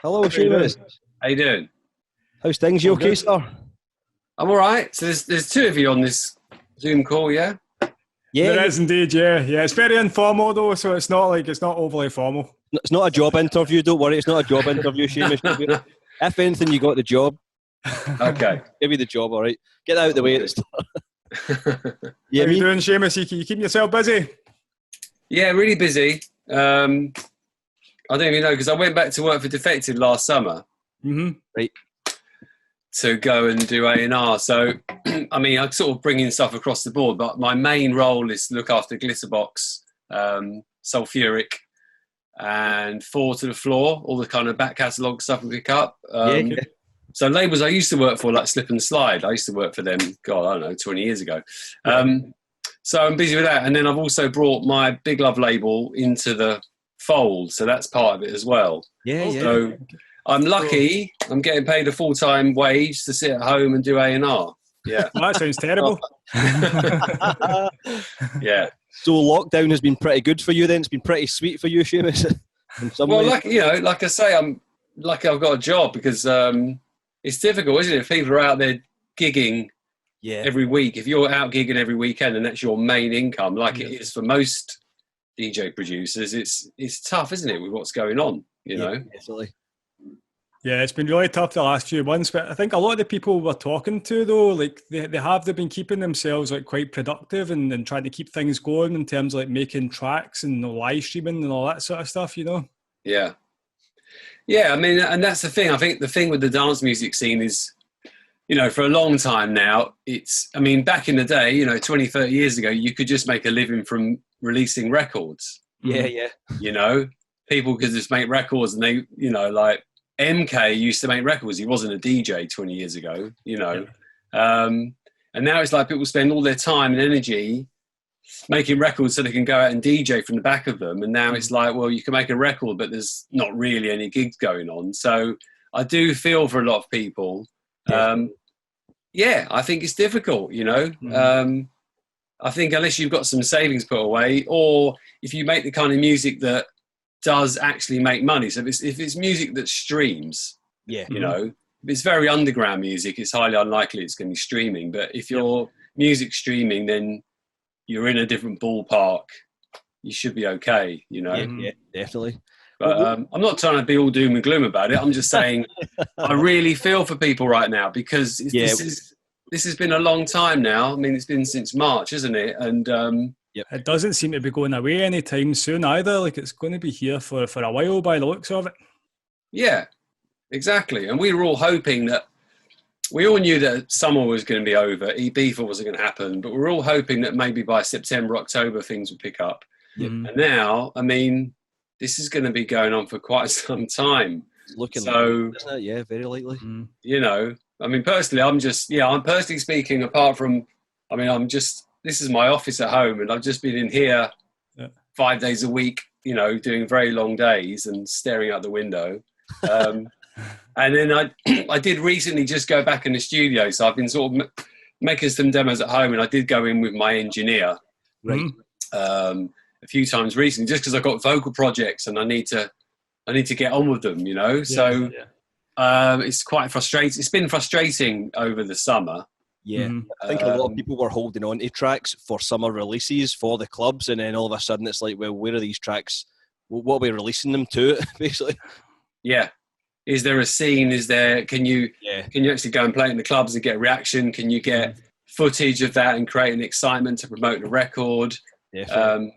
Hello, Seamus. How you doing? How's things? You All okay, good. sir? I'm all right. So there's two of you on this Zoom call, yeah? Yeah, There is indeed, yeah. It's very informal though, so it's not overly formal. it's not a job interview. Don't worry, it's not a job interview, Seamus. If anything, you got the job. Okay. Give you the job, all right. Get that out of the way at the start. How you doing, Seamus? You keeping yourself busy? Yeah, really busy. I don't even know because I went back to work for Defected last summer. Mm-hmm. Right. To go and do A&R. So, I mean, I'm sort of bringing stuff across the board, but my main role is to look after Glitterbox, Sulfuric, and Four to the Floor, all the kind of back catalogue stuff we pick up. Yeah. So labels I used to work for, like Slip and Slide, I used to work for them, God, I don't know, 20 years ago. So I'm busy with that. And then I've also brought my Big Love label into the fold, so that's part of it as well. Yeah. So I'm lucky. I'm getting paid a full-time wage to sit at home and do A&R. Yeah. Well, that sounds terrible. Yeah. So lockdown has been pretty good for you then? It's been pretty sweet for you, Seamus? In some Well, ways? like I say, I'm lucky I've got a job because it's difficult, isn't it? If people are out there gigging every week, if you're out gigging every weekend and that's your main income, like it is for most DJ producers, it's tough, isn't it, with what's going on, you know? Definitely. Yeah, it's been really tough the last few months, but I think a lot of the people we're talking to though, like they've been keeping themselves like quite productive and trying to keep things going in terms of like making tracks and live streaming and all that sort of stuff, you know? Yeah. Yeah, I mean, and that's the thing. I think the thing with the dance music scene is, you know, for a long time now, back in the day, 20, 30 years ago, you could just make a living from releasing records. Yeah. You know, people could just make records and they, like MK used to make records. He wasn't a DJ 20 years ago, and now it's like people spend all their time and energy making records so they can go out and DJ from the back of them. And now it's like, well, you can make a record, but there's not really any gigs going on. So I do feel for a lot of people. I think it's difficult, I think unless you've got some savings put away, or if you make the kind of music that does actually make money. So if it's music that streams, if it's very underground music, it's highly unlikely it's going to be streaming. But if your music streaming, then you're in a different ballpark. You should be okay, Yeah, definitely. But I'm not trying to be all doom and gloom about it. I'm just saying I really feel for people right now because this has been a long time now. I mean, it's been since March, isn't it? And it doesn't seem to be going away anytime soon either. Like it's going to be here for a while by the looks of it. Yeah, exactly. And we were all hoping that we all knew that summer was going to be over. Ibiza wasn't going to happen, but we were all hoping that maybe by September, October, things would pick up. And now, I mean, this is going to be going on for quite some time. It's looking so, like, isn't it? Yeah, very likely. I mean, personally, I'm personally speaking, apart from, this is my office at home and I've just been in here 5 days a week, doing very long days and staring out the window. And then I did recently just go back in the studio. So I've been sort of making some demos at home and I did go in with my engineer a few times recently just because I've got vocal projects and I need to get on with them, it's quite frustrating. It's been frustrating over the summer. Yeah, I think a lot of people were holding on to tracks for summer releases for the clubs, and then all of a sudden it's like, well, where are these tracks? What are we releasing them to, basically? Yeah. Is there a scene? Can you actually go and play in the clubs and get a reaction? Can you get footage of that and create an excitement to promote the record? Definitely.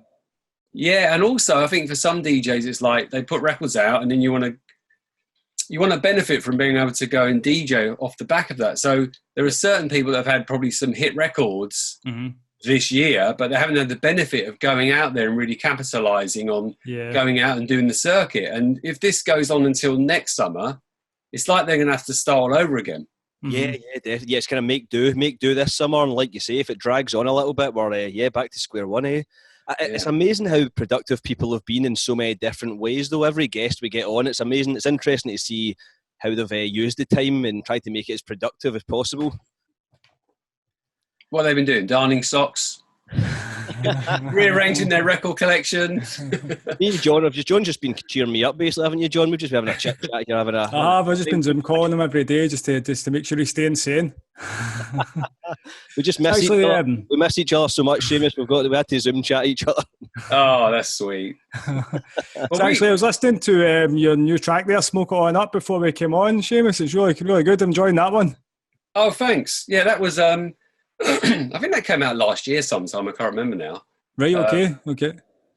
And also I think for some DJs it's like they put records out and then you want to benefit from being able to go and DJ off the back of that. So there are certain people that have had probably some hit records this year, but they haven't had the benefit of going out there and really capitalizing on going out and doing the circuit. And if this goes on until next summer, it's like they're going to have to start all over again. Yeah, definitely. Yeah, it's kind of make do this summer. And like you say, if it drags on a little bit, we're back to square one, eh? It's amazing how productive people have been in so many different ways, though. Every guest we get on, it's amazing. It's interesting to see how they've used the time and tried to make it as productive as possible. What they've been doing? Darning socks, rearranging their record collection. Me and John, John's just been cheering me up, basically, haven't you, John? We've just been having a chit chat here, I've just been Zoom calling him every day just to make sure he's staying sane. We just miss each other. We miss each other so much, Seamus. We had to Zoom chat each other. Oh, that's sweet. So actually, I was listening to your new track there, "Smoke It On Up," before we came on, Seamus. It's really good. I'm enjoying that one. Oh, thanks. Yeah, that was I think that came out last year sometime. I can't remember now. Right. Okay.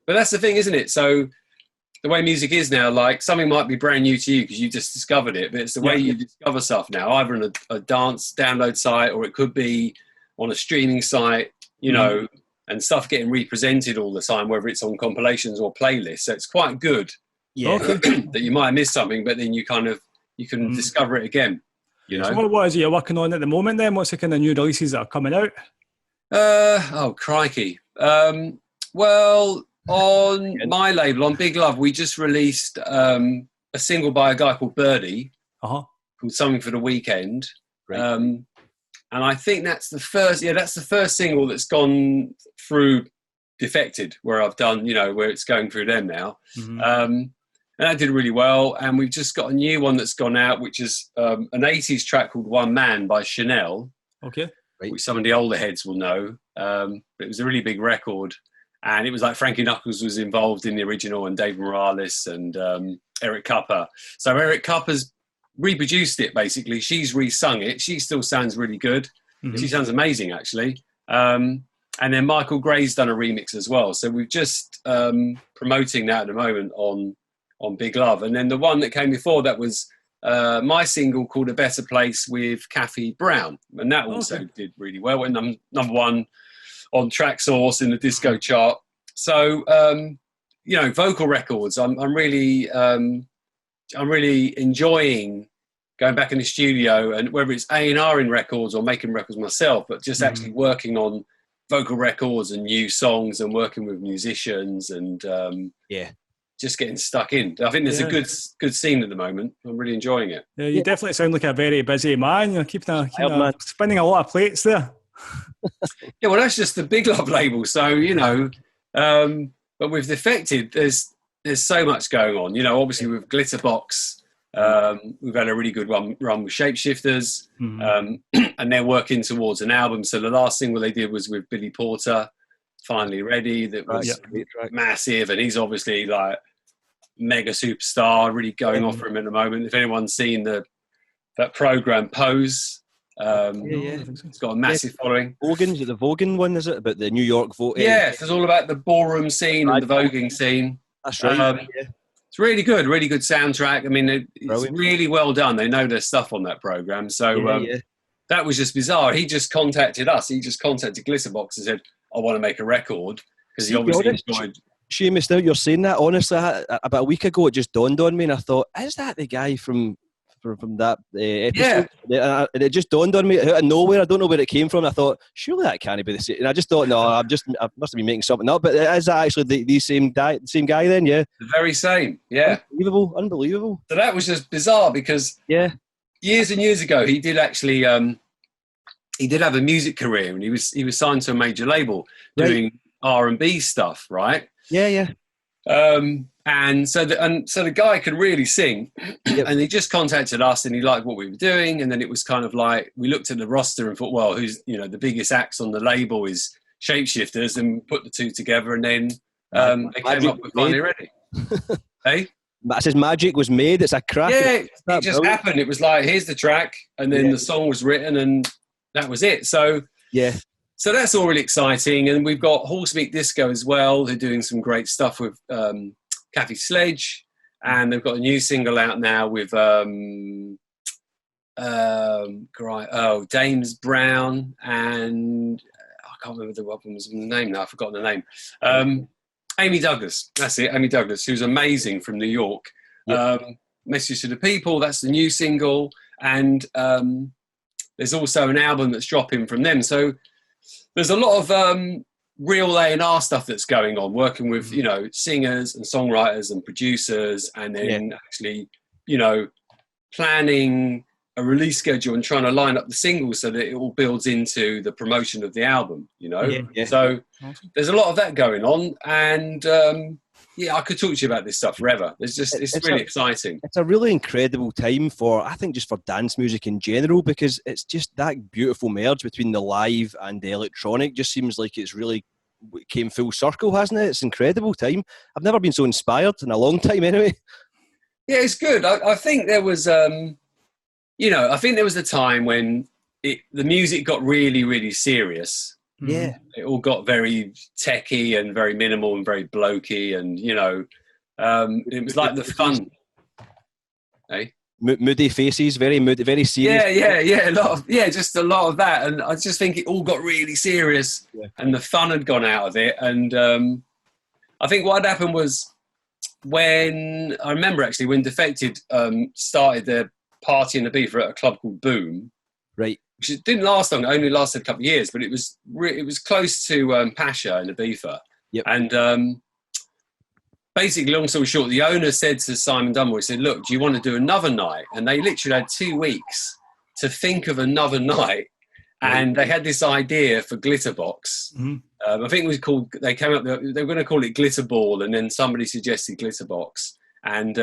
But that's the thing, isn't it? So the way music is now, like something might be brand new to you because you just discovered it, but it's the way you discover stuff now, either on a dance download site or it could be on a streaming site, you know, and stuff getting represented all the time, whether it's on compilations or playlists. So it's quite good that you might have missed something, but then you can discover it again. You know? So what is it you're working on at the moment then? What's the kind of new releases that are coming out? Oh, crikey. Well, on my label, on Big Love, we just released a single by a guy called Birdie called Something for the Weekend. And I think that's the first single that's gone through Defected, where I've done, where it's going through them now. And that did really well. And we've just got a new one that's gone out, which is an 80s track called One Man by Chanel. Okay. Which some of the older heads will know. But it was a really big record. And it was like Frankie Knuckles was involved in the original and Dave Morales and Eric Cupper. So Eric Cupper's reproduced it, basically. She's re-sung it. She still sounds really good. She sounds amazing, actually. And then Michael Gray's done a remix as well. So we're just promoting that at the moment on Big Love. And then the one that came before that was my single called A Better Place with Kathy Brown. And that also did really well. Went number one on Traxsource in the disco chart. So, vocal records, I'm really enjoying going back in the studio, and whether it's A&R in records or making records myself, but just actually working on vocal records and new songs and working with musicians and just getting stuck in. I think there's a good scene at the moment. I'm really enjoying it. Yeah, you definitely sound like a very busy man. You're keeping spinning a lot of plates there. Yeah, well, that's just the Big Love label. So, but with Defected, there's so much going on. Obviously with Glitterbox, we've had a really good run with Shapeshifters, and they're working towards an album. So the last single they did was with Billy Porter, Finally Ready, that was massive, and he's obviously like mega superstar, really going off for him at the moment. If anyone's seen that program Pose, it's got a massive following. Vogan, is it the Vogan one? Is it about the New York voting? Yeah, it's all about the ballroom scene and the voguing scene. That's right. It's really good soundtrack. I mean, it's really well done. They know their stuff on that program. So that was just bizarre. He just contacted us. He just contacted Glitterbox and said, "I want to make a record," because he obviously enjoyed. Seamus, now you're saying that, honestly, about a week ago it just dawned on me, and I thought, is that the guy from that episode? Yeah. And it just dawned on me out of nowhere. I don't know where it came from. I thought, surely that can't be the same. And I just thought, no, I must have been making something up. But is that actually the same guy then? Yeah. The very same. Yeah. Unbelievable. So that was just bizarre because years and years ago, he did actually, he did have a music career, and he was signed to a major label doing R&B stuff, right? Yeah. And so the guy could really sing, and he just contacted us, and he liked what we were doing. And then it was kind of like, we looked at the roster and thought, well, who's, the biggest acts on the label is Shapeshifters, and put the two together, and then they came up with Finally Ready. Hey? That says magic was made. It's a crack. Yeah, it just happened. It was like, here's the track, and then the song was written, and that was it. So so that's all really exciting. And we've got Horsebeat Disco as well. They're doing some great stuff with Kathy Sledge, and they've got a new single out now with James Brown, and I can't remember the woman's name now. I've forgotten the name. Amy Douglas. That's it, Amy Douglas, who's amazing, from New York. Message to the People, that's the new single. And there's also an album that's dropping from them. So there's a lot of real A&R stuff that's going on, working with, singers and songwriters and producers, and then actually, planning a release schedule and trying to line up the singles so that it all builds into the promotion of the album, you know? Yeah. So there's a lot of that going on. And I could talk to you about this stuff forever. It's really exciting. It's a really incredible time I think just for dance music in general, because it's just that beautiful merge between the live and the electronic. Just seems like it's really came full circle, hasn't it? It's an incredible time. I've never been so inspired in a long time anyway. Yeah, it's good. I think there was, I think there was a time when the music got really, really serious. Yeah. It all got very techy and very minimal and very blokey, and, it was like the fun. Hey? Moody faces, very moody, very serious. Yeah, just a lot of that. And I just think it all got really serious and the fun had gone out of it. And I think what had happened was, when Defected started their party in Ibiza at a club called Boom, right, which didn't last long, it only lasted a couple of years, but it was close to Pasha in Ibiza. Yep. And basically, long story short, the owner said to Simon Dunmore, he said, look, do you want to do another night? And they literally had 2 weeks to think of another night. And they had this idea for Glitterbox. Mm-hmm. I think it was called, they came up, they were going to call it Glitterball, and then somebody suggested Glitterbox. And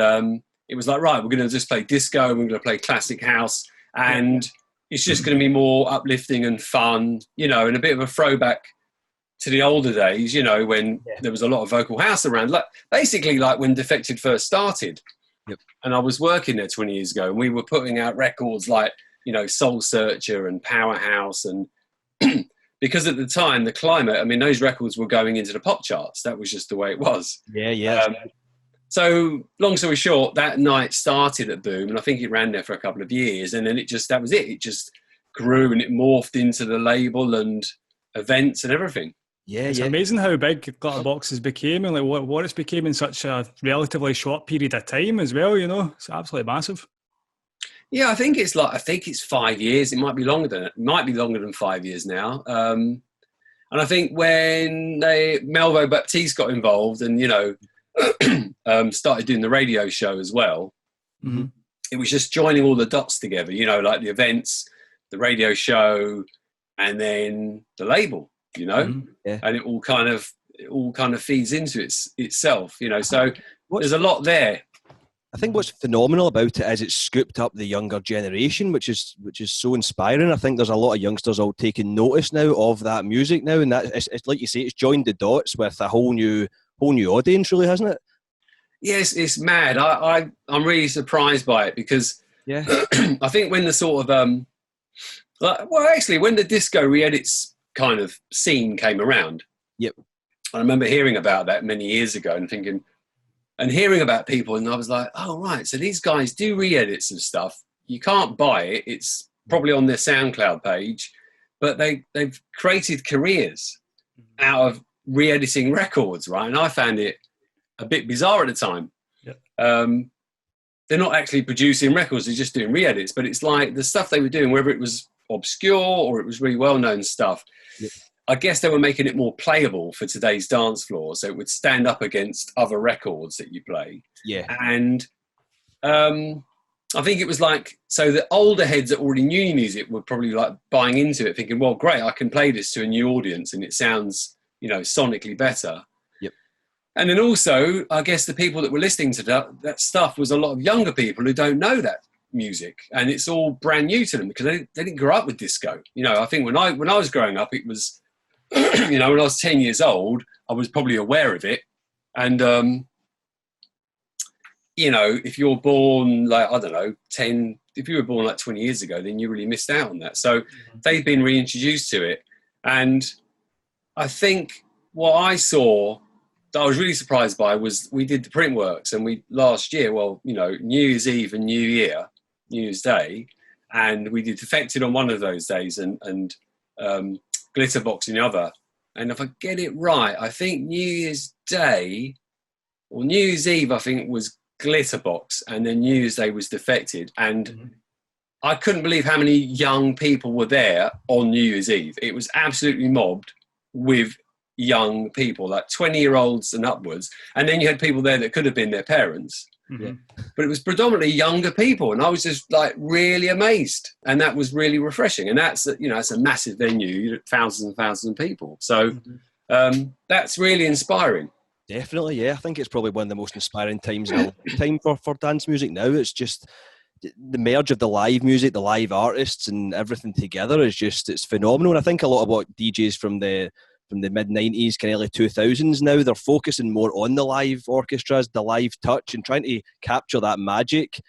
it was like, right, we're going to just play disco, and we're going to play classic house, and it's just going to be more uplifting and fun, and a bit of a throwback to the older days, when there was a lot of vocal house around, basically like when Defected first started. Yep. And I was working there 20 years ago, and we were putting out records like, Soul Searcher and Powerhouse, and because at the time, the climate, those records were going into the pop charts. That was just the way it was. Yeah. So long story short, that night started at Boom, and I think it ran there for a couple of years, and then that was it. It just grew, and it morphed into the label and events and everything. It's amazing how big Glitterbox has became, and like what it's became in such a relatively short period of time as well. It's absolutely massive. Yeah, I think it's 5 years. It might be longer than 5 years now. And I think when Melvo Baptiste got involved and started doing the radio show as well, it was just joining all the dots together. Like the events, the radio show, and then the label. And it all kind of feeds into itself. So there's a lot there. I think what's phenomenal about it is it's scooped up the younger generation, which is so inspiring. I think there's a lot of youngsters all taking notice now of that music now, and that it's like you say, it's joined the dots with a whole new actually, hasn't it? Yes, it's mad. I'm really surprised by it because I think when the sort of when the disco re-edits kind of scene came around, I remember hearing about that many years ago and hearing about people, and I was like, oh, right, so these guys do re-edits of stuff. You can't buy it. It's probably on their SoundCloud page, but they've created careers out of re-editing records, right? And I found it a bit bizarre at the time. They're not actually producing records, they're just doing re-edits, but it's like the stuff they were doing, whether it was obscure or it was really well-known stuff, I guess they were making it more playable for today's dance floor, so it would stand up against other records that you play. Yeah. And I think it was like, so the older heads that already knew music were probably like buying into it, thinking, well, great, I can play this to a new audience and it sounds, sonically better. Yep. And then also, I guess the people that were listening to that stuff was a lot of younger people who don't know that music, and it's all brand new to them because they didn't grow up with disco. I think when I was growing up, it was, when I was 10 years old, I was probably aware of it. And, if you're born like, I don't know, if you were born like 20 years ago, then you really missed out on that. So they've been reintroduced to it. And I think what I saw that I was really surprised by was we did the print works, and last year, New Year's Eve and New Year's Day, and we did Defected on one of those days and Glitterbox in the other. And if I get it right, I think New Year's Day or New Year's Eve, I think was Glitterbox, and then New Year's Day was Defected. And I couldn't believe how many young people were there on New Year's Eve. It was absolutely mobbed with young people, like 20-year-olds and upwards. And then you had people there that could have been their parents. but it was predominantly younger people, and I was just like really amazed, and that was really refreshing. And that's it's a massive venue, thousands and thousands of people. So that's really inspiring. Definitely, yeah. I think it's probably one of the most inspiring times in a time for dance music now. It's just the merge of the live music, the live artists, and everything together it's phenomenal. And I think a lot of what DJs from the mid-90s, kind of early 2000s now, they're focusing more on the live orchestras, the live touch, and trying to capture that magic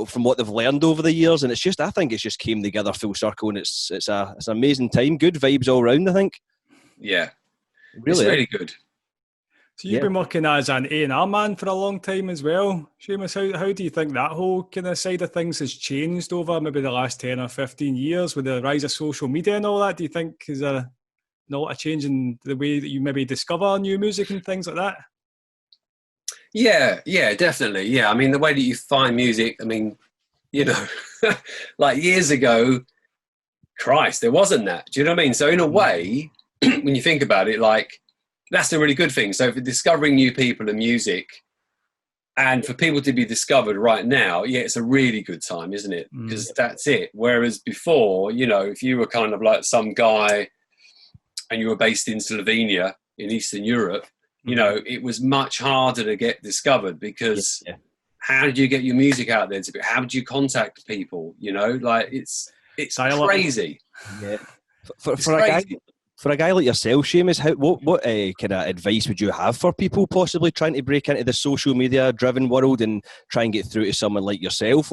from what they've learned over the years. And I think it's just came together full circle, and it's an amazing time. Good vibes all around, I think. Yeah, really, it's really good. So you've been working as an A&R man for a long time as well, Seamus. How do you think that whole kind of side of things has changed over maybe the last 10 or 15 years with the rise of social media and all that? Do you think is there not a change in the way that you maybe discover new music and things like that? Yeah, definitely. Yeah, I mean, the way that you find music, I mean, like years ago, Christ, there wasn't that. Do you know what I mean? So in a way, when you think about it, like, that's a really good thing. So for discovering new people and music, and for people to be discovered right now, yeah, it's a really good time, isn't it? Because that's it. Whereas before, if you were kind of like some guy and you were based in Slovenia in Eastern Europe, it was much harder to get discovered because how did you get your music out there? How did you contact people? Like it's crazy. Yeah. For a guy like yourself, Seamus, what kind of advice would you have for people possibly trying to break into the social media driven world and try and get through to someone like yourself?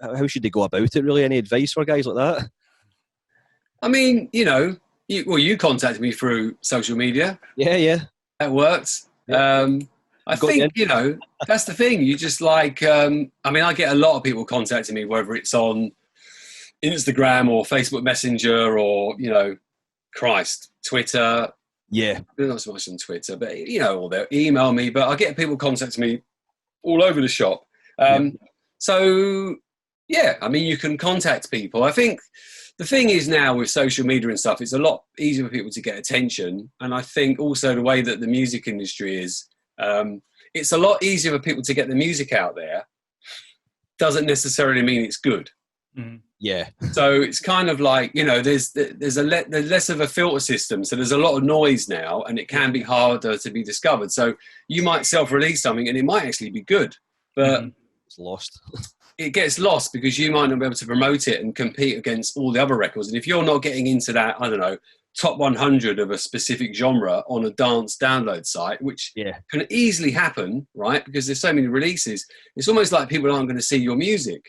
How should they go about it, really? Any advice for guys like that? I mean, you contacted me through social media. Yeah. That worked. Yeah. I think, that's the thing. You just like, I get a lot of people contacting me, whether it's on Instagram or Facebook Messenger or, Twitter. Yeah. Not so much on Twitter, but, or they'll email me. But I get people contacting me all over the shop. So, yeah, I mean, you can contact people. I think the thing is now with social media and stuff, it's a lot easier for people to get attention. And I think also the way that the music industry is, it's a lot easier for people to get the music out there. Doesn't necessarily mean it's good. Yeah. So it's kind of like, there's less of a filter system. So there's a lot of noise now, and it can be harder to be discovered. So you might self-release something and it might actually be good, but it's lost. It gets lost because you might not be able to promote it and compete against all the other records. And if you're not getting into that, I don't know, top 100 of a specific genre on a dance download site, which can easily happen, right? Because there's so many releases. It's almost like people aren't going to see your music.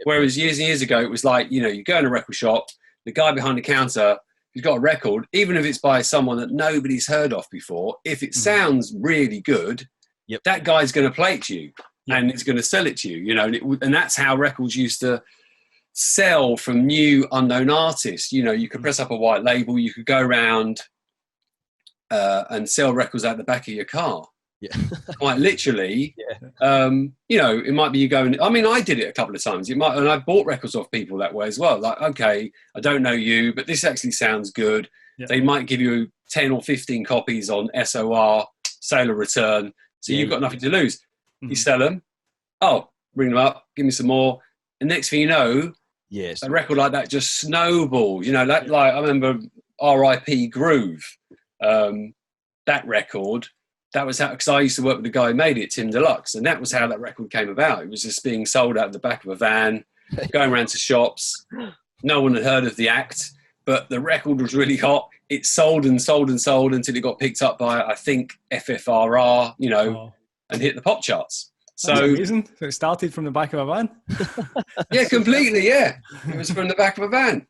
Whereas years and years ago, it was like, you go in a record shop, the guy behind the counter who's got a record, even if it's by someone that nobody's heard of before, if it sounds really good, that guy's going to play it to you. And it's going to sell it to you, and that's how records used to sell from new unknown artists. You could press up a white label, you could go around and sell records out the back of your car. Quite literally. It might be you going, I mean, I did it a couple of times. And I bought records off people that way as well. Like, okay, I don't know you, but this actually sounds good. They might give you 10 or 15 copies on SOR, sale or return. So you've got nothing to lose. You sell them. Oh, bring them up. Give me some more. And next thing you know, a record like that just snowballs. Like I remember R.I.P. Groove. That record. That was how, because I used to work with the guy who made it, Tim Deluxe, and that was how that record came about. It was just being sold out of the back of a van, going around to shops. No one had heard of the act, but the record was really hot. It sold and sold and sold until it got picked up by, I think, FFRR, and hit the pop charts. That's amazing. So it started from the back of a van? Yeah, completely, yeah. It was from the back of a van,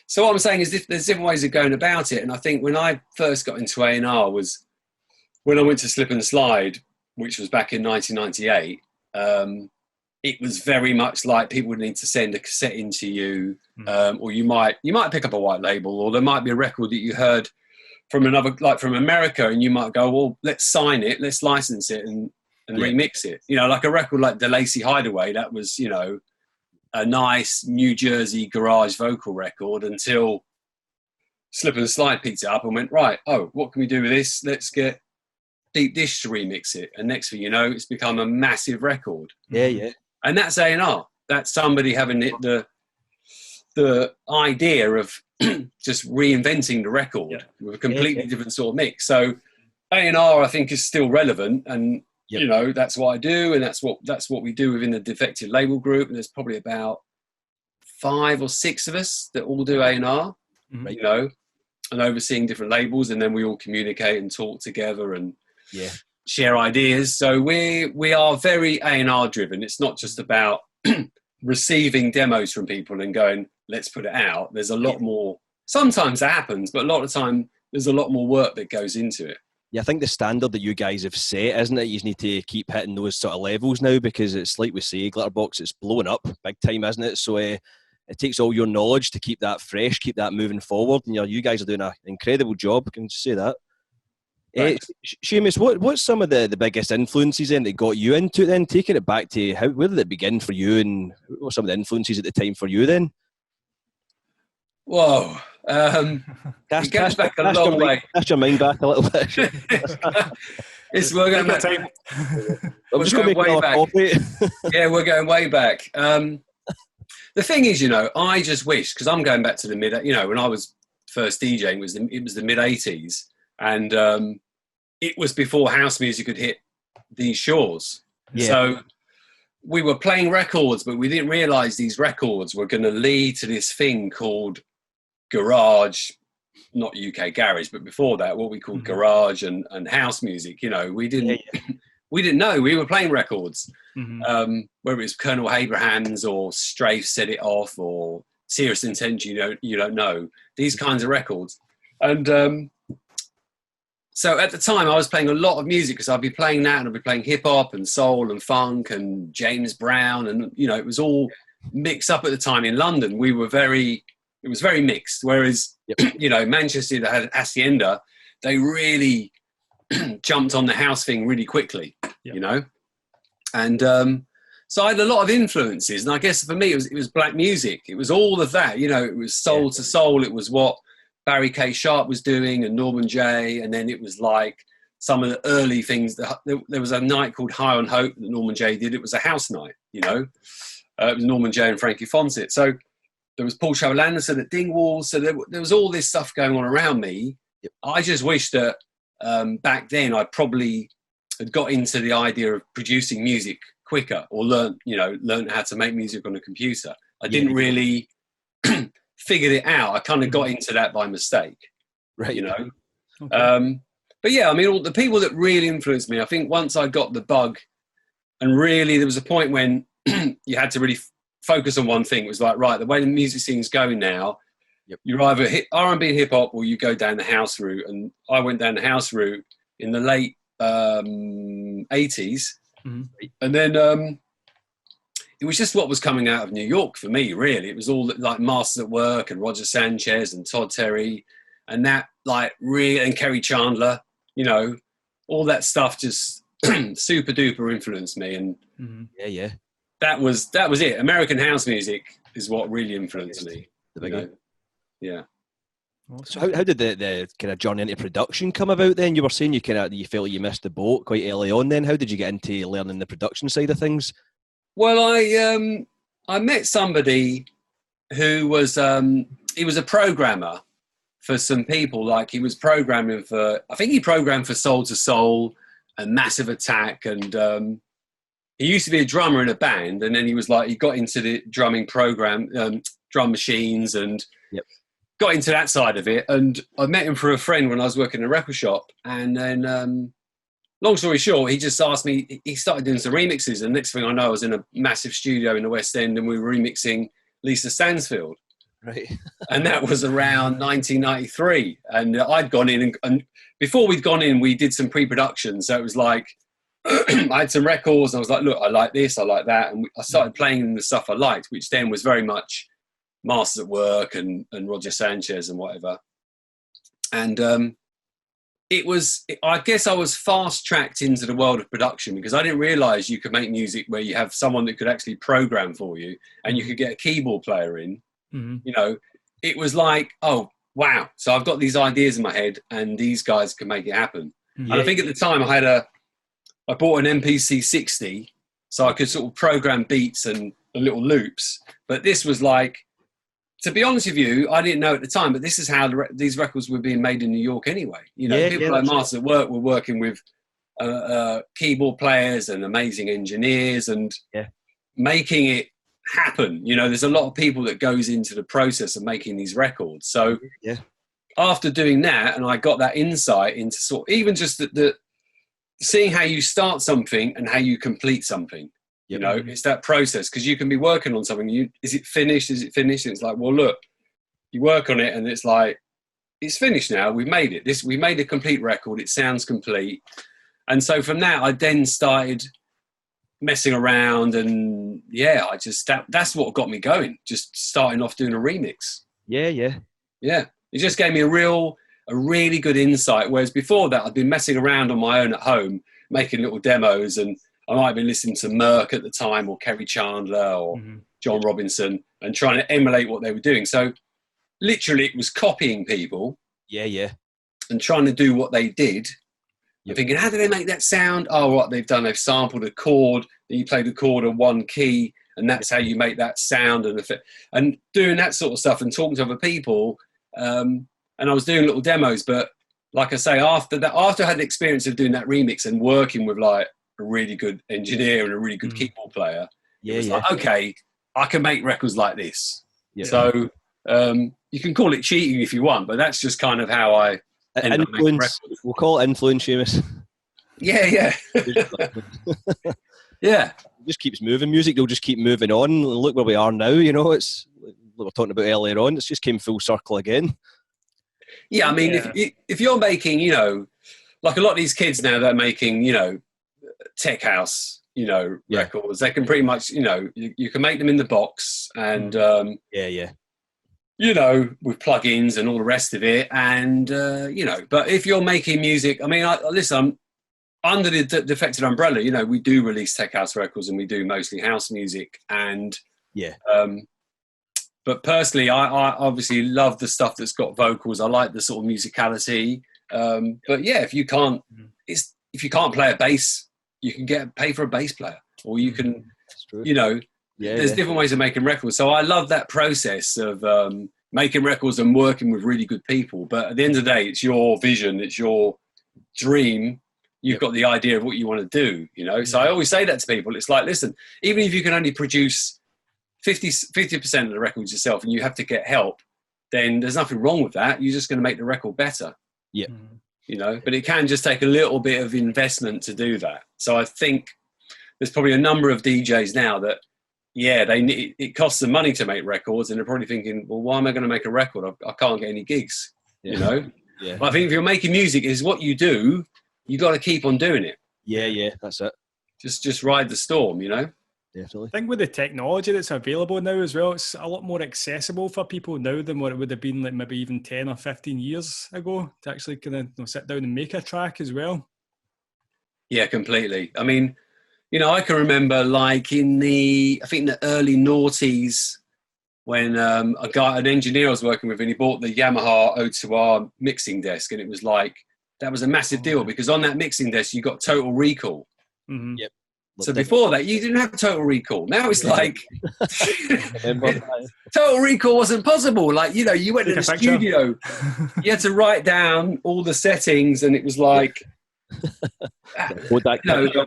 So what I'm saying is there's different ways of going about it. And I think when I first got into A&R was when I went to Slip and Slide, which was back in 1998. It was very much like people would need to send a cassette into you, or you might pick up a white label, or there might be a record that you heard from another, like from America, and you might go, well, let's sign it, let's license it and remix it. Like a record like De Lacy Hideaway, that was, a nice New Jersey garage vocal record until Slip and Slide picked it up and went, right, what can we do with this? Let's get Deep Dish to remix it, and next thing you know, it's become a massive record. Yeah. And that's A&R. That's somebody having the idea of just reinventing the record with a completely different sort of mix. So A&R, I think, is still relevant, and you know, that's what I do, and that's what we do within the Defected label group. And there's probably about 5 or 6 of us that all do A&R, you know, and overseeing different labels, and then we all communicate and talk together and share ideas. So we are very A&R driven. It's not just about receiving demos from people and going, let's put it out. There's a lot more. Sometimes that happens, but a lot of the time there's a lot more work that goes into it. Yeah, I think the standard that you guys have set, isn't it? You need to keep hitting those sort of levels now, because it's like we say, Glitterbox, it's blowing up big time, isn't it? So it takes all your knowledge to keep that fresh, keep that moving forward. And you guys are doing an incredible job. I can just say that. Seamus, what's some of the biggest influences then that got you into it then? Taking it back to where did it begin for you, and what were some of the influences at the time for you then? Whoa. It goes back a long way. Cast your mind back a little bit. We're going back. I'm just going to make way back. Yeah, we're going way back. The thing is, you know, I just wish, because I'm going back to the when I was first DJing, it was the mid 80s, and it was before house music had hit these shores. Yeah. So we were playing records, but we didn't realise these records were going to lead to this thing called garage, not UK garage, but before that, what we called garage and house music. You know, we didn't know. We were playing records, whether it was Colonel Abrahams or Strafe Set It Off or Serious Intent, you don't know. These kinds of records. And so at the time I was playing a lot of music, because I'd be playing that and I'd be playing hip hop and soul and funk and James Brown, and you know, it was all mixed up at the time in London. It was very mixed. Whereas, you know, Manchester that had Hacienda, they really jumped on the house thing really quickly, you know? And so I had a lot of influences. And I guess for me, it was black music. It was all of that, you know, it was soul to soul. It was what Barry K. Sharp was doing and Norman J. And then it was like some of the early things. There was a night called High on Hope that Norman J. did. It was a house night, you know? It was Norman J. and Frankie Fawcett. So there was Paul Travel Anderson at Dingwall. So there was all this stuff going on around me. I just wish that back then I probably had got into the idea of producing music quicker, or learned how to make music on a computer. I didn't really figure it out. I kind of got into that by mistake, right? You know? Okay. But yeah, I mean, all the people that really influenced me, I think once I got the bug, and really there was a point when you had to really focus on one thing. It was like, right, the way the music scene's going now, you're either R&B and hip hop, or you go down the house route. And I went down the house route in the late 80s. And then it was just what was coming out of New York for me, really. It was all like Masters at Work and Roger Sanchez and Todd Terry and that, like, and Kerry Chandler, you know, all that stuff just super duper influenced me. And that was it. American house music is what really influenced me. The big yeah. So how did the kind of journey into production come about then? You were saying you felt like you missed the boat quite early on then. How did you get into learning the production side of things? Well, I met somebody who was he was a programmer for some people. Like, he was programming for, I think he programmed for Soul to Soul and Massive Attack, and he used to be a drummer in a band, and then he got into the drumming program, drum machines, and got into that side of it. And I met him for a friend when I was working in a record shop. And then, long story short, he just asked me, he started doing some remixes. And next thing I know, I was in a massive studio in the West End, and we were remixing Lisa Stansfield. Right. And that was around 1993. And I'd gone in, and before we'd gone in, we did some pre-production. So it was like, I had some records, and I was like, look, I like this, I like that. And I started playing the stuff I liked, which then was very much Masters at Work and Roger Sanchez and whatever. And I guess I was fast-tracked into the world of production, because I didn't realise you could make music where you have someone that could actually program for you, and you could get a keyboard player in. You know, it was like, oh, wow. So I've got these ideas in my head, and these guys can make it happen. And I think at the time I bought an MPC 60, so I could sort of program beats and little loops. But this was like, to be honest with you, I didn't know at the time, but this is how these records were being made in New York anyway. You know, people like Masters at Work were working with keyboard players and amazing engineers and making it happen. You know, there's a lot of people that goes into the process of making these records. So after doing that, and I got that insight into sort of even just the seeing how you start something and how you complete something. You know, it's that process, because you can be working on something. Is it finished? Is it finished? And it's like, well, look, you work on it and it's like, it's finished now. We've made it. We made a complete record. It sounds complete. And so from that, I then started messing around, and I just, that's what got me going. Just starting off doing a remix. Yeah. It just gave me a really good insight. Whereas before that, I'd been messing around on my own at home, making little demos, and I might have been listening to Merck at the time, or Kerry Chandler, or John Robinson, and trying to emulate what they were doing. So literally it was copying people. And trying to do what they did. You're thinking, how do they make that sound? Oh, what they've done, they've sampled a chord, then you play the chord on one key, and that's how you make that sound and effect. And doing that sort of stuff and talking to other people. And I was doing little demos, but like I say, after I had the experience of doing that remix and working with like a really good engineer and a really good keyboard player, it was like, okay, I can make records like this. So you can call it cheating if you want, but that's just kind of how I end up making records. We'll call it influence, Seamus. Yeah. It just keeps moving. Music will just keep moving on. Look where we are now. You know, it's like we were talking about earlier on. It's just came full circle again. Yeah, I mean, if you're making, you know, like a lot of these kids now, they're making, you know, tech house, you know, records. They can pretty much, you know, you can make them in the box and you know, with plugins and all the rest of it. And, you know, but if you're making music, I mean, listen, I'm under the Defected umbrella, you know, we do release tech house records and we do mostly house music. And, but personally, I obviously love the stuff that's got vocals. I like the sort of musicality. But yeah, if you can't play a bass, you can pay for a bass player, or you can, you know, there's different ways of making records. So I love that process of making records and working with really good people. But at the end of the day, it's your vision, it's your dream. You've got the idea of what you want to do, you know. So I always say that to people. It's like, listen, even if you can only produce 50% of the records yourself and you have to get help, then there's nothing wrong with that. You're just going to make the record better. You know, but it can just take a little bit of investment to do that. So I think there's probably a number of DJs now that, it costs them money to make records, and they're probably thinking, well, why am I going to make a record? I can't get any gigs, you know? But I think if you're making music, is what you do, you got to keep on doing it. That's it. Just ride the storm, you know? Definitely. I think with the technology that's available now as well, it's a lot more accessible for people now than what it would have been like maybe even 10 or 15 years ago to actually kind of sit down and make a track as well. Yeah, completely. I mean, you know, I can remember like in the early noughties when an engineer I was working with, and he bought the Yamaha O2R mixing desk, and it was like, that was a massive deal because on that mixing desk, you got Total Recall. So before that, you didn't have Total Recall. Now it's like Total Recall wasn't possible. Like, you know, you went to the studio, you had to write down all the settings, and it was like, you know,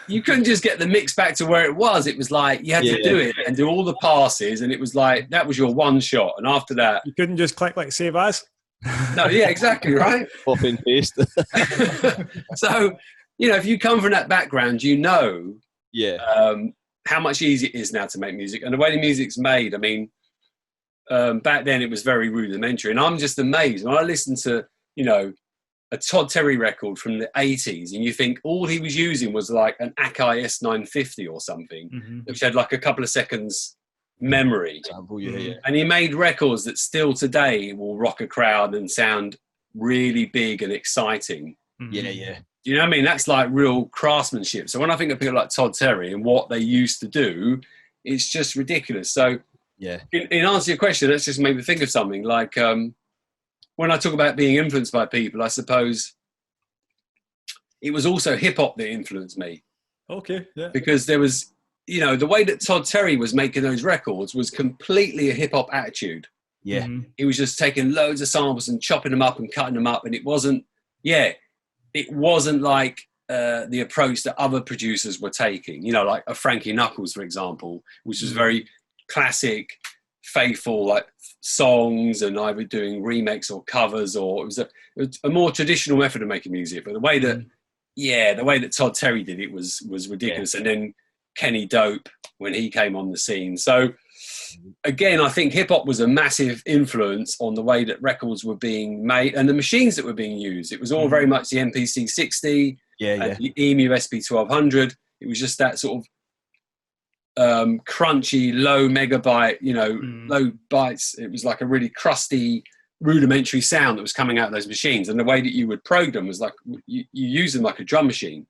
you couldn't just get the mix back to where it was. It was like you had to do it and do all the passes, and it was like that was your one shot. And after that, you couldn't just click like save as. No, exactly right. Copy and paste. So, you know, if you come from that background, you know how much easier it is now to make music. And the way the music's made, I mean, back then it was very rudimentary. And I'm just amazed when I listen to, you know, a Todd Terry record from the 80s, and you think all he was using was like an Akai S950 or something, which had like a couple of seconds memory. And he made records that still today will rock a crowd and sound really big and exciting. You know what I mean? That's like real craftsmanship. So when I think of people like Todd Terry and what they used to do, it's just ridiculous. So in answer to your question, that's just made me think of something like when I talk about being influenced by people, I suppose it was also hip hop that influenced me. Okay, yeah. Because there was, you know, the way that Todd Terry was making those records was completely a hip hop attitude. Yeah. He was just taking loads of samples and chopping them up and cutting them up. And it wasn't like the approach that other producers were taking, you know, like a Frankie Knuckles, for example, which was very classic, faithful, like songs, and either doing remakes or covers, or it was a more traditional method of making music. But the way that Todd Terry did it was ridiculous. And then Kenny Dope when he came on the scene. So again, I think hip hop was a massive influence on the way that records were being made and the machines that were being used. It was all very much the MPC 60, the EMU SP 1200. It was just that sort of crunchy, low megabyte, you know, low bytes. It was like a really crusty, rudimentary sound that was coming out of those machines. And the way that you would program was like you use them like a drum machine.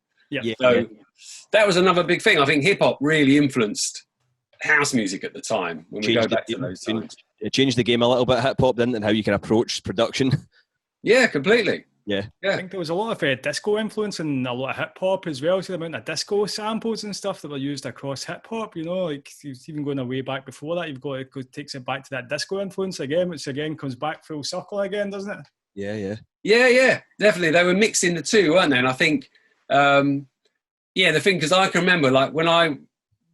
That was another big thing. I think hip hop really influenced house music at the time. When we go back to those times, it changed the game a little bit, hip hop, didn't it, and how you can approach production. Yeah, completely. Yeah. I think there was a lot of disco influence and a lot of hip hop as well. So the amount of disco samples and stuff that were used across hip hop, you know, like even going way back before that, you've got it takes it back to that disco influence again, which again comes back full circle again, doesn't it? Yeah, definitely. They were mixing the two, weren't they? And I think, the thing, because I can remember, like when I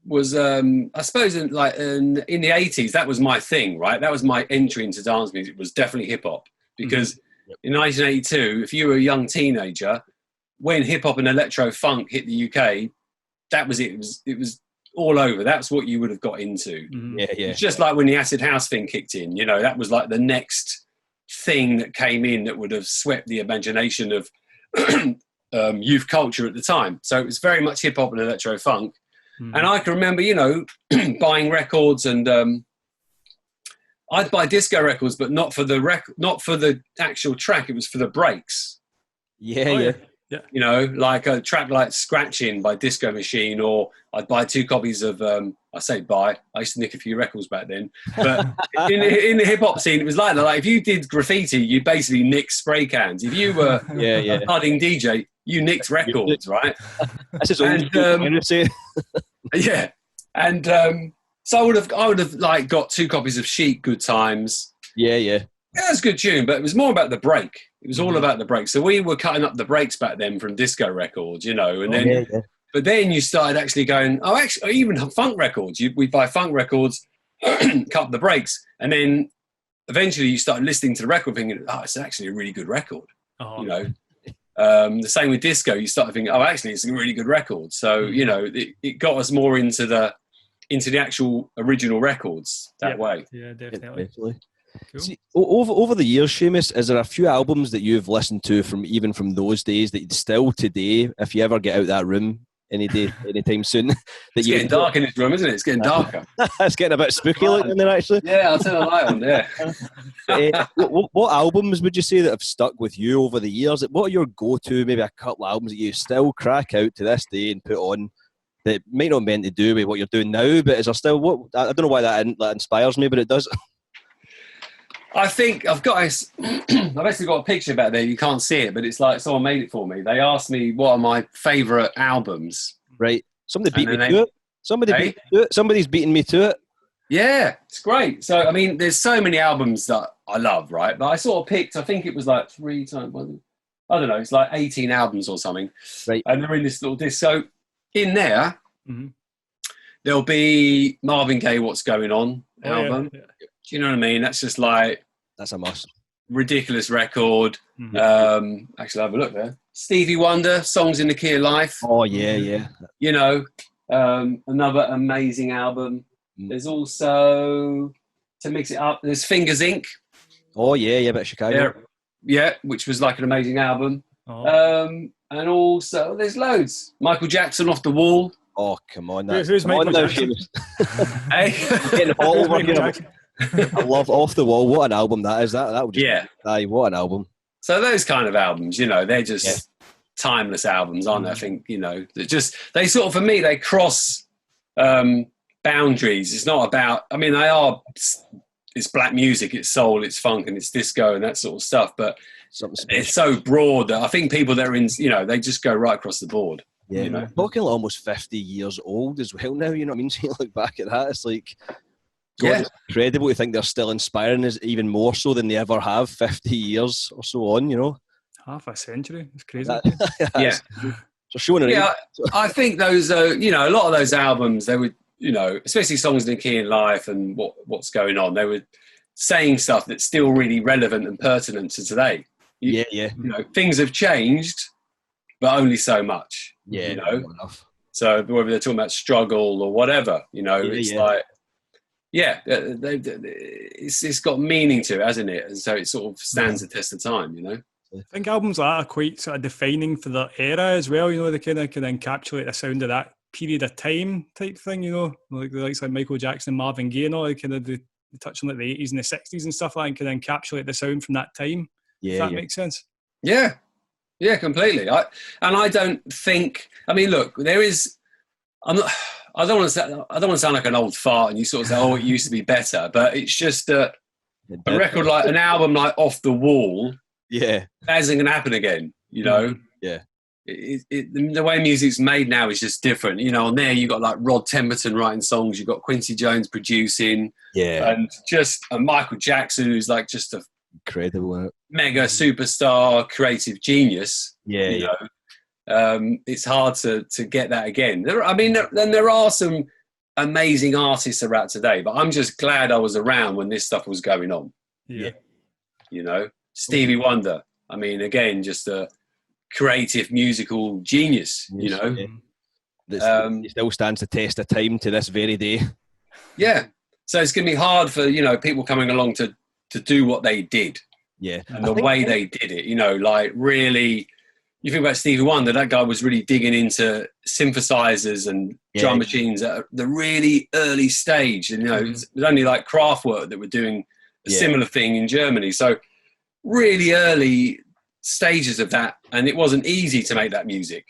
was, I suppose, in the 80s, that was my thing, right? That was my entry into dance music. Was definitely hip hop, because in 1982, if you were a young teenager, when hip hop and electro funk hit the UK, that was it. It was all over. That's what you would have got into. It's just like when the acid house thing kicked in. You know, that was like the next thing that came in that would have swept the imagination of youth culture at the time. So it was very much hip hop and electro funk. And I can remember, you know, buying records, and I'd buy disco records, but not for the actual track. It was for the breaks. Yeah. You know, like a track like Scratching by Disco Machine, or I'd buy 2 copies of, I say buy, I used to nick a few records back then. But in the hip hop scene, it was like that. Like if you did graffiti, you basically nicked spray cans. If you were a budding DJ, you nicked records, right? That's his own yeah. And so I would have like got 2 copies of Chic, Good Times. Yeah, it was a good tune, but it was more about the break. It was all about the break. So we were cutting up the breaks back then from disco records, you know, and then, but then you started actually going, even funk records. We'd buy funk records, cut up the breaks, and then eventually you started listening to the record thinking, it's actually a really good record, you know. The same with disco. You started thinking, actually, it's a really good record. So, you know, it got us more into the actual original records that way. Yeah, definitely. Cool. See, over the years, Seamus, is there a few albums that you've listened to from those days that still today, if you ever get out that room anytime soon, that it's getting dark in this room, isn't it? It's getting darker. It's getting a bit spooky looking in there, actually. Yeah, I'll turn the light on. Yeah. What albums would you say that have stuck with you over the years? What are your go-to, maybe a couple of albums that you still crack out to this day and put on that might not meant to do with what you're doing now, but is there still I don't know why that inspires me, but it does. I think I've actually got a picture back there. You can't see it, but it's like someone made it for me. They asked me what are my favourite albums. Right. Somebody beat me to it. Somebody's beating me to it. Yeah, it's great. So, I mean, there's so many albums that I love, right? But I sort of picked, I think it was like 3 times, I don't know, it's like 18 albums or something. Right. And they're in this little disc. So, in there, there'll be Marvin Gaye, What's Going On album. Yeah. Do you know what I mean? That's just like... That's a must. Ridiculous record. Actually, I'll have a look there. Stevie Wonder, Songs in the Key of Life. Oh, yeah. You know, another amazing album. There's also, to mix it up, there's Fingers Inc. Oh, yeah, but Chicago. Yeah, which was like an amazing album. And also, there's loads. Michael Jackson, Off the Wall. Oh, come on. Who's Michael Jackson? Hey? Getting all over here. I love Off the Wall. What an album that is. That would just what an album. So those kind of albums, you know, they're just timeless albums, aren't they? I think, you know, they sort of, for me, they cross boundaries. It's not about, I mean, it's black music, it's soul, it's funk, and it's disco and that sort of stuff. But something special. It's so broad that I think people that are in, they just go right across the board. Yeah, talking like almost 50 years old as well now, you know what I mean? So you look back at that, it's like, God, it's incredible to think they're still inspiring us even more so than they ever have 50 years or so on, Half a century. It's crazy. Yeah. So showing it. Yeah, I think those, a lot of those albums, they would, especially Songs in the Key in Life and what's going on, they were saying stuff that's still really relevant and pertinent to today. Things have changed, but only so much. Yeah, so whether they're talking about struggle or whatever, like, it's got meaning to it, hasn't it? And so it sort of stands the test of time. I think albums like that are quite sort of defining for their era as well. They kind of can encapsulate the sound of that period of time type thing. Like the likes like Michael Jackson, Marvin Gaye, and all, kind of the touch on like the 80s and the 60s and stuff like that, and can encapsulate the sound from that time. If that makes sense. Yeah. Yeah, completely. I don't think. I mean, look, there is. I don't want to sound like an old fart, and you sort of say, "Oh, it used to be better," but it's just that a record like an album like Off the Wall, that isn't going to happen again. Yeah. The way music's made now is just different. On there you got like Rod Temperton writing songs, you got Quincy Jones producing, and just a Michael Jackson who's like just a incredible mega superstar creative genius. It's hard to get that again. There are some amazing artists around today, but I'm just glad I was around when this stuff was going on. Stevie Wonder, I mean, again, just a creative musical genius. It still stands the test of time to this very day. So it's going to be hard for people coming along to do what they did, and the way they did it. Like really, you think about Stevie Wonder. That guy was really digging into synthesizers and drum machines at the really early stage. And it was only like Kraftwerk that were doing a similar thing in Germany. So really early stages of that, and it wasn't easy to make that music.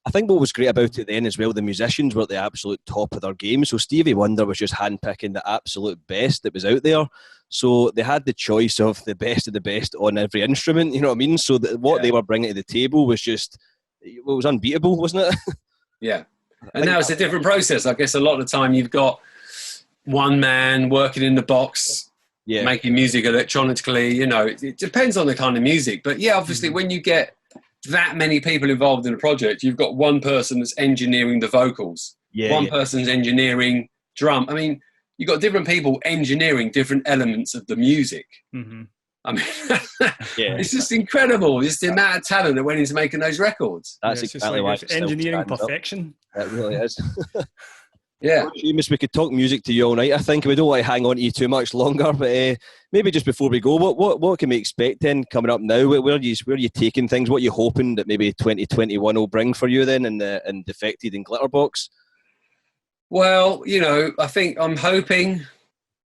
I think what was great about it then as well, the musicians were at the absolute top of their game. So Stevie Wonder was just handpicking the absolute best that was out there. So they had the choice of the best on every instrument, you know what I mean? So what they were bringing to the table was just, it was unbeatable, wasn't it? Yeah. And now it's a different process. I guess a lot of the time you've got one man working in the box, making music electronically, it depends on the kind of music. But obviously when you get that many people involved in a project, you've got one person that's engineering the vocals, one person's engineering drum. I mean, you've got different people engineering different elements of the music. I mean, it's just incredible. Just the amount of talent that went into making those records. That's exactly why it's engineering perfection. It really is. Seamus, we could talk music to you all night. I think we don't want to hang on to you too much longer, but maybe just before we go, what can we expect then coming up now? Where are you taking things? What are you hoping that maybe 2021 will bring for you then in Defected and Glitterbox? Well, I think I'm hoping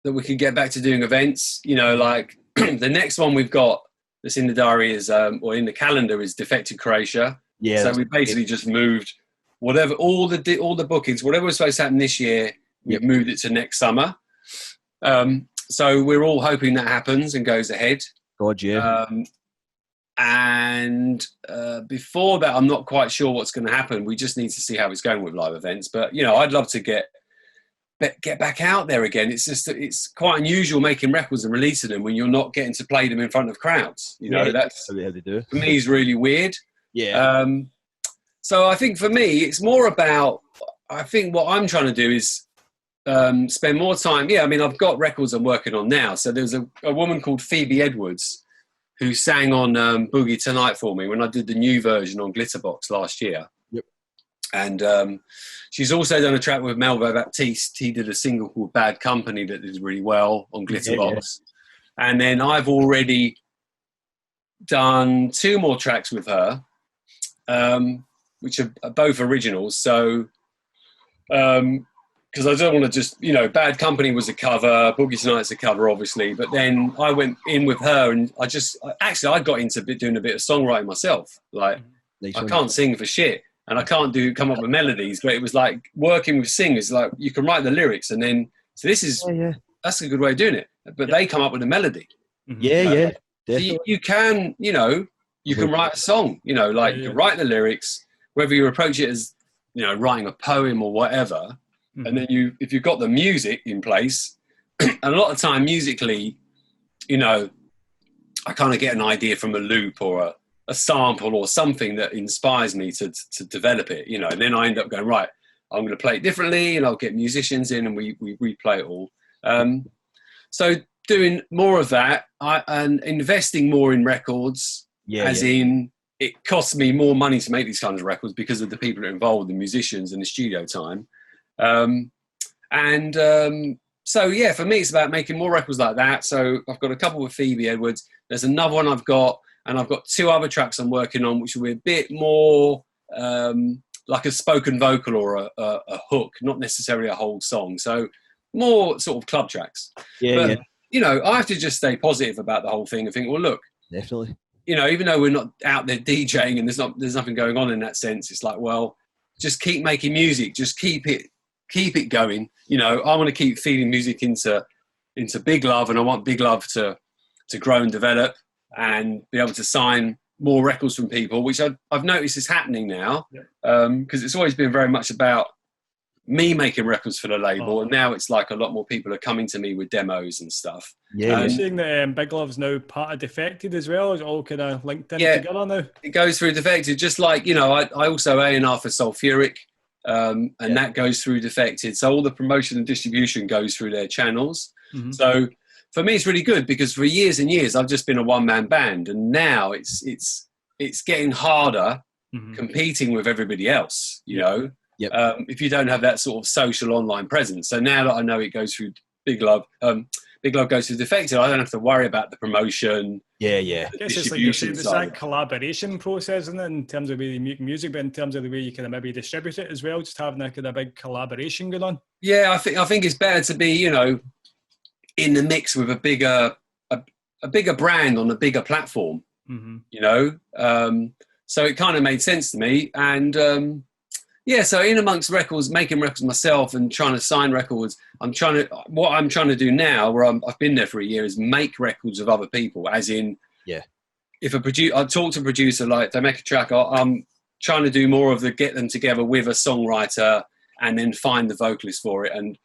that we can get back to doing events. Like the next one we've got that's in the diary is, or in the calendar, is Defected Croatia. Yeah. So we basically just moved whatever, all the bookings, whatever was supposed to happen this year, we've moved it to next summer. So we're all hoping that happens and goes ahead. God, yeah. And before that, I'm not quite sure what's going to happen. We just need to see how it's going with live events. But, I'd love to get back out there again. It's just, it's quite unusual making records and releasing them when you're not getting to play them in front of crowds. That's, how they do. For me, is really weird. Yeah. So I think for me, it's more about, I think what I'm trying to do is spend more time. Yeah, I mean, I've got records I'm working on now. So there's a woman called Phoebe Edwards who sang on Boogie Tonight for me when I did the new version on Glitterbox last year. Yep. And she's also done a track with Melvo Baptiste. He did a single called Bad Company that did really well on Glitterbox. Yeah. And then I've already done 2 more tracks with her, which are both originals. So, because I don't want to just, Bad Company was a cover, Boogie Tonight's a cover, obviously. But then I went in with her and I got into doing a bit of songwriting myself. Like, I can't sing for shit and I can't come up with melodies, but it was like working with singers, like you can write the lyrics and then, so this is, that's a good way of doing it. But they come up with a melody. Yeah, definitely. So you can, you know, you can write a song, you know, like you write the lyrics, whether you approach it as, you know, writing a poem or whatever, and then if you've got the music in place, and a lot of time musically, you know, I kind of get an idea from a loop or a sample or something that inspires me to develop it, you know, and then I end up going, right, I'm going to play it differently, and I'll get musicians in and we replay it all. So doing more of that and investing more in records, in it costs me more money to make these kinds of records because of the people that are involved, the musicians and the studio time. So yeah, for me, it's about making more records like that. So I've got a couple with Phoebe Edwards. There's another one I've got, and I've got 2 other tracks I'm working on, which will be a bit more like a spoken vocal or a hook, not necessarily a whole song. So more sort of club tracks. But, you know, I have to just stay positive about the whole thing and think, well, look, definitely. You know, even though we're not out there DJing and there's nothing going on in that sense, it's like, well, just keep making music, just keep it going. You know, I want to keep feeding music into Big Love, and I want Big Love to grow and develop and be able to sign more records from people, which I've noticed is happening now, because it's always been very much about me making records for the label, and now it's like a lot more people are coming to me with demos and stuff. You're saying that Big Love's now part of Defected as well? Is it all kind of linked in together now? It goes through Defected, just like, you know, I also A&R for Sulfuric, and that goes through Defected. So all the promotion and distribution goes through their channels. So for me, it's really good because for years and years, I've just been a one-man band, and now it's getting harder competing with everybody else, you know, if you don't have that sort of social online presence. So now that I know it goes through Big Love, Big Love goes through Defected, I don't have to worry about the promotion. I guess it's like it's that collaboration process, isn't it, in terms of the way you make music, but in terms of the way you can maybe distribute it as well, just having that kind of big collaboration going on. Yeah, I think it's better to be, you know, in the mix with a bigger brand on a bigger platform, you know. So it kind of made sense to me, and so in amongst records, making records myself and trying to sign records, what I'm trying to do now, where I've been there for a year, is make records of other people. As in, if I talk to a producer, like they make a track, I'm trying to do more of the get them together with a songwriter and then find the vocalist for it, and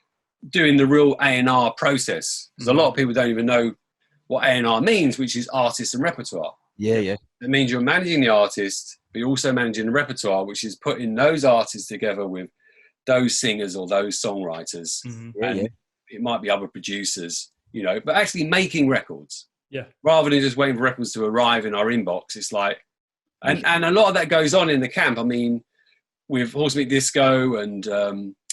doing the real A&R process. Because a lot of people don't even know what A&R means, which is artist and repertoire. It means you're managing the artist, but you're also managing the repertoire, which is putting those artists together with those singers or those songwriters. And it might be other producers, you know, but actually making records. Rather than just waiting for records to arrive in our inbox. It's like, and a lot of that goes on in the camp. I mean, with Horsemeat Disco and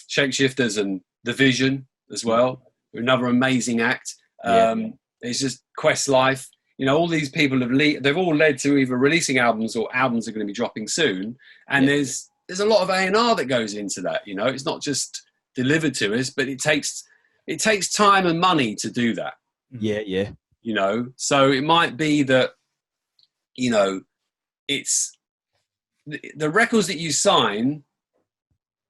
Shapeshifters and The Vision as well, another amazing act. It's just Questlife. You know, all these people they've all led to either releasing albums or albums are going to be dropping soon. And there's a lot of A&R that goes into that. You know, it's not just delivered to us, but it takes time and money to do that. You know, so it might be that, you know, it's the records that you sign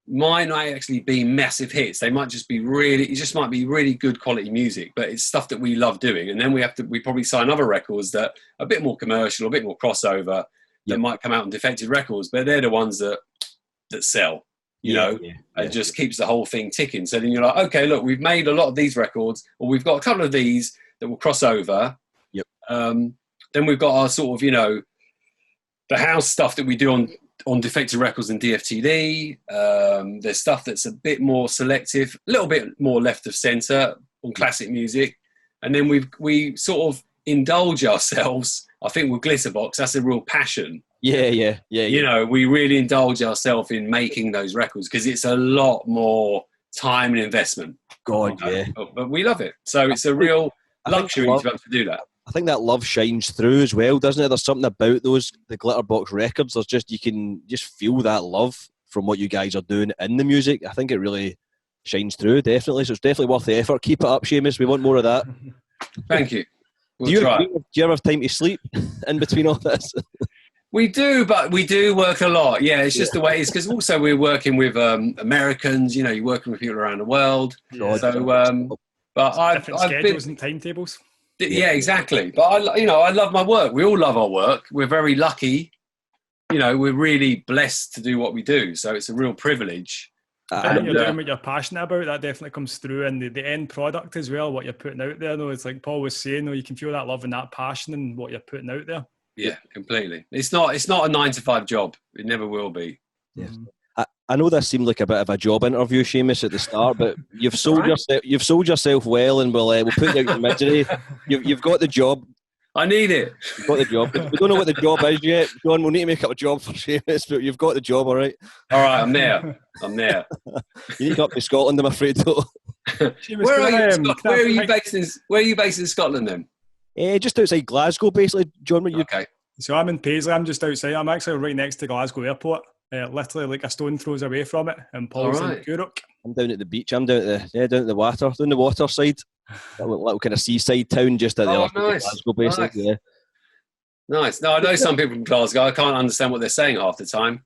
might not actually be massive hits. They might just be really good quality music, but it's stuff that we love doing. And then we probably sign other records that are a bit more commercial, a bit more crossover, that might come out on Defected Records, but they're the ones that sell, you know, and just keeps the whole thing ticking. So then you're like, okay, look, we've made a lot of these records, or we've got a couple of these that will cross over. Then we've got our sort of, you know, the house stuff that we do on Defected Records and DFTD. There's stuff that's a bit more selective, a little bit more left of centre on classic music. And then we sort of indulge ourselves, I think, with Glitterbox. That's a real passion. You know, we really indulge ourselves in making those records because it's a lot more time and investment. But we love it. So it's a real luxury to be able to do that. I think that love shines through as well, doesn't it? There's something about the Glitterbox records. There's just, you can just feel that love from what you guys are doing in the music. I think it really shines through, definitely. So it's definitely worth the effort. Keep it up, Seamus. We want more of that. Thank you. Do you ever have time to sleep in between all this? We do, but we do work a lot. Yeah, it's just the way it is, because also we're working with Americans. You know, you're working with people around the world. So, but different schedules and timetables. Yeah, exactly. But I love my work. We all love our work. We're very lucky. We're really blessed to do what we do. So it's a real privilege. And you're doing what you're passionate about. That definitely comes through in the end product as well. What you're putting out there, though, it's like Paul was saying. You can feel that love and that passion in what you're putting out there. Yeah, completely. It's not a 9-to-5 job. It never will be. Yeah. I know this seemed like a bit of a job interview, Seamus, at the start, but you've sold yourself. You've sold yourself well, and we'll put you out your misery. You've got the job. I need it. You've got the job. We don't know what the job is yet, John. We'll need to make up a job for Seamus, but you've got the job, all right. All right, I'm there. You need to come up to Scotland, I'm afraid, though. Where are you based in Scotland, then? Just outside Glasgow, basically, John. Okay. So I'm in Paisley. I'm just outside. I'm actually right next to Glasgow Airport. Literally like a stone throws away from it. And Paul's in Curragh. I'm down at the beach. I'm down at the water side. That little kind of seaside town just at the other side of Glasgow, basically. Nice. Nice. No, I know some people from Glasgow. I can't understand what they're saying half the time.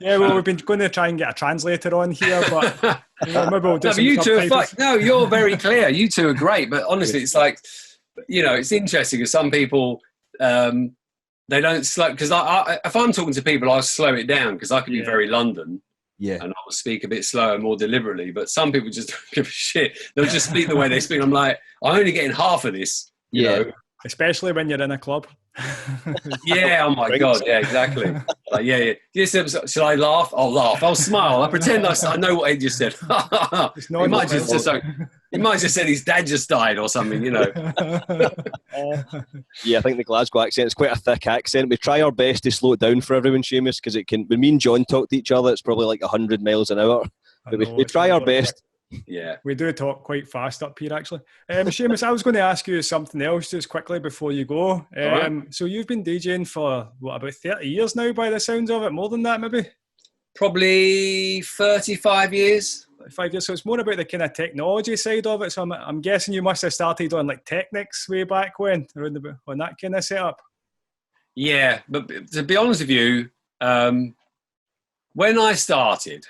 Yeah, well, we've been going to try and get a translator on here, but maybe we'll do you're very clear. You two are great, but honestly, it's like, it's interesting because some people they don't slow. Because if I'm talking to people, I'll slow it down because I can be very London. Yeah, and I'll speak a bit slower, more deliberately. But some people just don't give a shit. They'll just speak the way they speak. I'm like, I'm only getting half of this. You know? Especially when you're in a club. Yeah, oh my God, yeah, exactly. Like, yeah. Should I laugh? I'll laugh. I'll smile. I pretend I know what he just said. He might just said his dad just died or something, Yeah, I think the Glasgow accent is quite a thick accent. We try our best to slow it down for everyone, Seamus, because when me and John talk to each other, it's probably like 100 miles an hour. But we try our best. Yeah, we do talk quite fast up here, actually. Seamus, I was going to ask you something else just quickly before you go. So you've been DJing for about 30 years now, by the sounds of it. More than that, maybe? Probably 35 years. 5 years. So it's more about the kind of technology side of it. So I'm guessing you must have started on like Technics way back when, on that kind of setup. Yeah, but to be honest with you, when I started,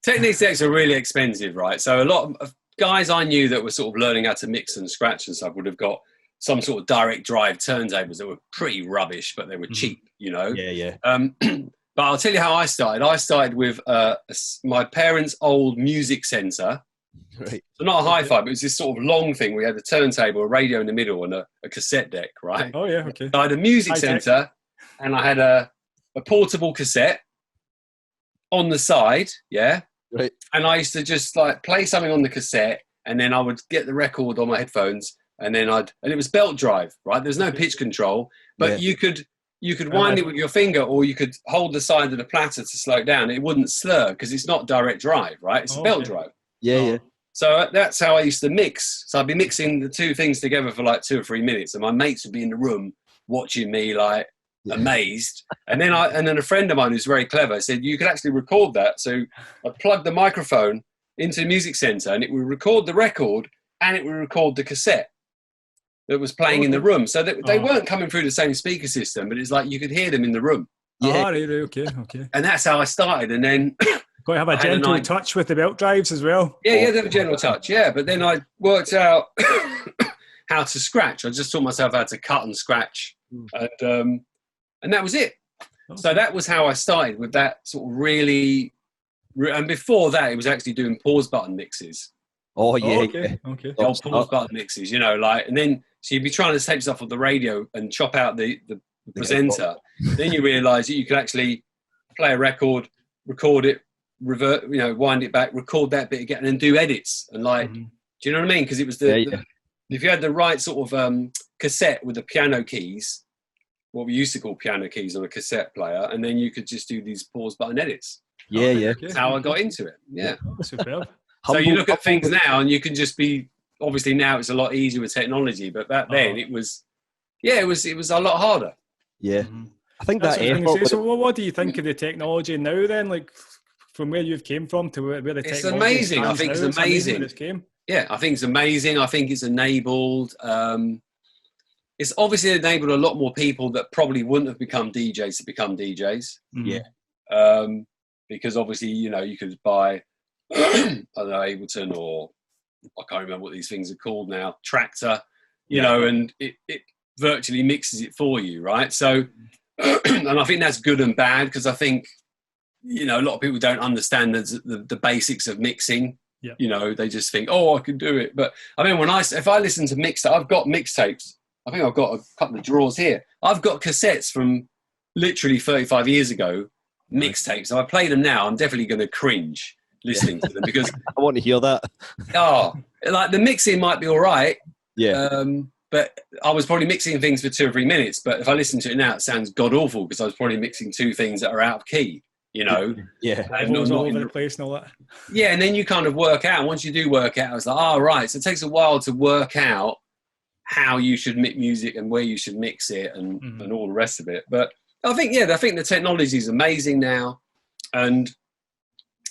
Technics decks are really expensive, right? So a lot of guys I knew that were sort of learning how to mix and scratch and stuff would have got some sort of direct drive turntables that were pretty rubbish, but they were cheap, Yeah. But I'll tell you how I started. I started with my parents' old music centre. Right. So not a hi-fi, but it was this sort of long thing. We had a turntable, a radio in the middle, and a cassette deck, right? Oh, yeah, okay. So I had a music centre, and I had a portable cassette on the side, yeah? Right. And I used to just like play something on the cassette, and then I would get the record on my headphones, and then and it was belt drive, right? There's no pitch control, but you could wind it with your finger, or you could hold the side of the platter to slow it down. It wouldn't slur because it's not direct drive, right? It's a belt drive. Yeah. So that's how I used to mix. So I'd be mixing the two things together for like 2 or 3 minutes, and my mates would be in the room watching me like amazed. And then a friend of mine who's very clever said you could actually record that. So I plugged the microphone into the music centre, and it would record the record, and it would record the cassette that was playing in the room. So they weren't coming through the same speaker system, but it's like you could hear them in the room. Yeah. Okay. And that's how I started. And then got to have a gentle touch with the belt drives as well. Yeah, they have a gentle touch. Yeah, but then I worked out how to scratch. I just taught myself how to cut and scratch, and that was it. So that was how I started with that sort of really. And before that, it was actually doing pause button mixes. Oh yeah, okay. Pause button mixes, and then so you'd be trying to take stuff off the radio and chop out the presenter. Then you realise that you could actually play a record, record it, revert, wind it back, record that bit again, and then do edits. And do you know what I mean? Because it was if you had the right sort of cassette with the piano keys, what we used to call piano keys on a cassette player, and then you could just do these pause button edits. Yeah. That's how I got into it. Yeah. Superb. So you look at things now, and you can just be. Obviously now it's a lot easier with technology, but back then it was a lot harder. Yeah, I think that's that. So what do you think of the technology now? Then, like from where you've came from to where the technology it's amazing. I think it's amazing. Yeah, I think it's amazing. I think it's enabled. It's obviously enabled a lot more people that probably wouldn't have become DJs to become DJs. Yeah. Because obviously you could buy I don't know, Ableton, or I can't remember what these things are called now, Tractor, you know, and it virtually mixes it for you, right? So, and I think that's good and bad, because I think, you know, a lot of people don't understand the basics of mixing. Yeah. You know, they just think, oh, I can do it. But I mean, if I listen to I've got mixtapes. I think I've got a couple of drawers here. I've got cassettes from literally 35 years ago, mixtapes. If I play them now, I'm definitely going to cringe listening to them, because I want to hear that. Like the mixing might be all right. Yeah. But I was probably mixing things for 2 or 3 minutes. But if I listen to it now, it sounds god awful, because I was probably mixing two things that are out of key. You know, and not all over the place and all that. Yeah, and then you kind of work out. Once you do work out, it's like, oh, right. So it takes a while to work out how you should mix music and where you should mix it, and all the rest of it. But I think the technology is amazing now, and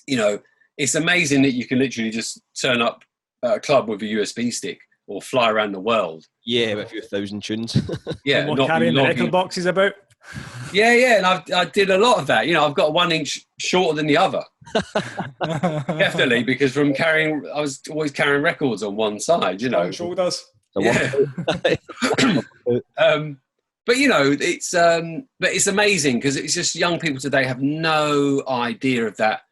you know, it's amazing that you can literally just turn up at a club with a USB stick or fly around the world. Yeah, with a few thousand tunes. Yeah, not carrying the record boxes about. Yeah, and I did a lot of that. You know, I've got 1 inch shorter than the other. Definitely, because I was always carrying records on one side, you know. Shoulders. Yeah. But you know, it's amazing, because it's just young people today have no idea of that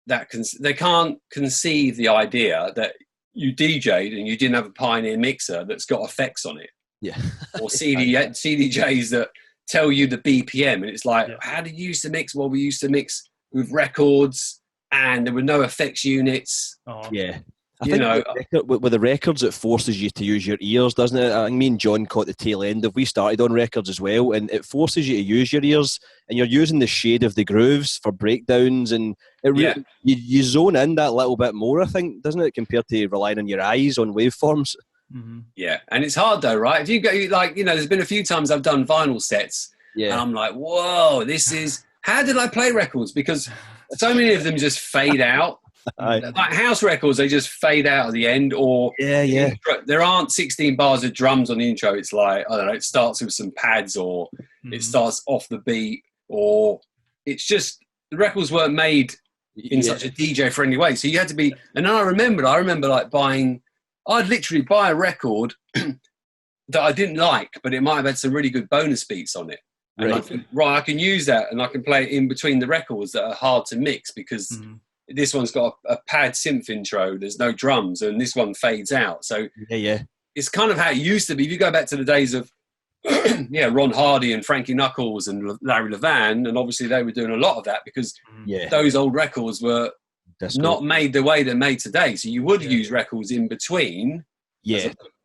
they can't conceive the idea that you DJ'd and you didn't have a Pioneer mixer that's got effects on it. Yeah. Or CDJs that tell you the BPM, and it's like, how did you used to mix? Well, we used to mix with records, and there were no effects units. Yeah. I think with the records, it forces you to use your ears, doesn't it? I mean, me and John caught the tail end of, we started on records as well, and it forces you to use your ears, and you're using the shade of the grooves for breakdowns, and it really, you zone in that little bit more, I think, doesn't it, compared to relying on your eyes on waveforms. Mm-hmm. Yeah, and it's hard though, right? If you go, like, you know, there's been a few times I've done vinyl sets, and I'm like, whoa, how did I play records? Because so many of them just fade out. Like house records, they just fade out at the end, or there aren't 16 bars of drums on the intro. It's like, I don't know, it starts with some pads, or it starts off the beat, or it's just, the records weren't made in such a DJ friendly way. So you had to be, and then I remember like I'd literally buy a record that I didn't like, but it might have had some really good bonus beats on it. And I think, I can use that, and I can play it in between the records that are hard to mix, because this one's got a pad synth intro, there's no drums, and this one fades out. So it's kind of how it used to be. If you go back to the days of Ron Hardy and Frankie Knuckles and Larry Levan, and obviously they were doing a lot of that, because those old records were not made the way they're made today. So you would use records in between,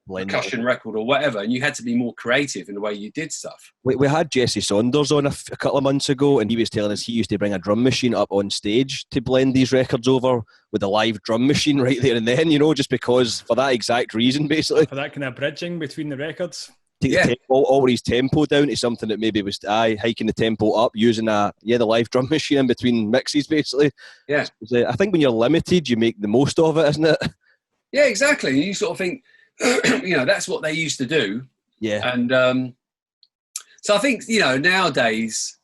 percussion record or whatever, and you had to be more creative in the way you did stuff. We had Jesse Saunders on a couple of months ago, and he was telling us he used to bring a drum machine up on stage to blend these records over with a live drum machine right there and then, you know, just because, for that exact reason, basically. For that kind of bridging between the records. Take all his tempo down to something that maybe was hiking the tempo up, using the live drum machine in between mixes, basically. Yeah. I think when you're limited, you make the most of it, isn't it? Yeah, exactly. You sort of think, you know, that's what they used to do. Yeah. And so I think, you know, nowadays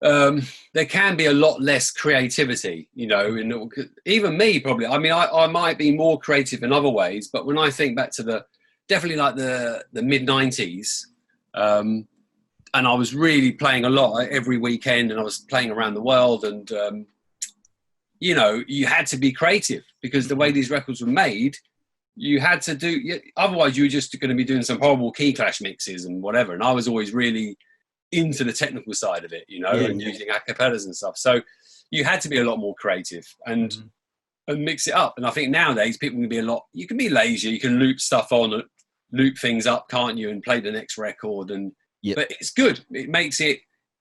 there can be a lot less creativity, you know, even me probably. I mean, I might be more creative in other ways, but when I think back to definitely like the mid-90s, and I was really playing a lot every weekend, and I was playing around the world, and, you know, you had to be creative, because the way these records were made, you had to do, otherwise you were just going to be doing some horrible key clash mixes and whatever. And I was always really into the technical side of it, you know, and using acapellas and stuff. So you had to be a lot more creative and mix it up. And I think nowadays people can be you can be lazy, you can loop stuff on, loop things up, can't you, and play the next record. And but it's good.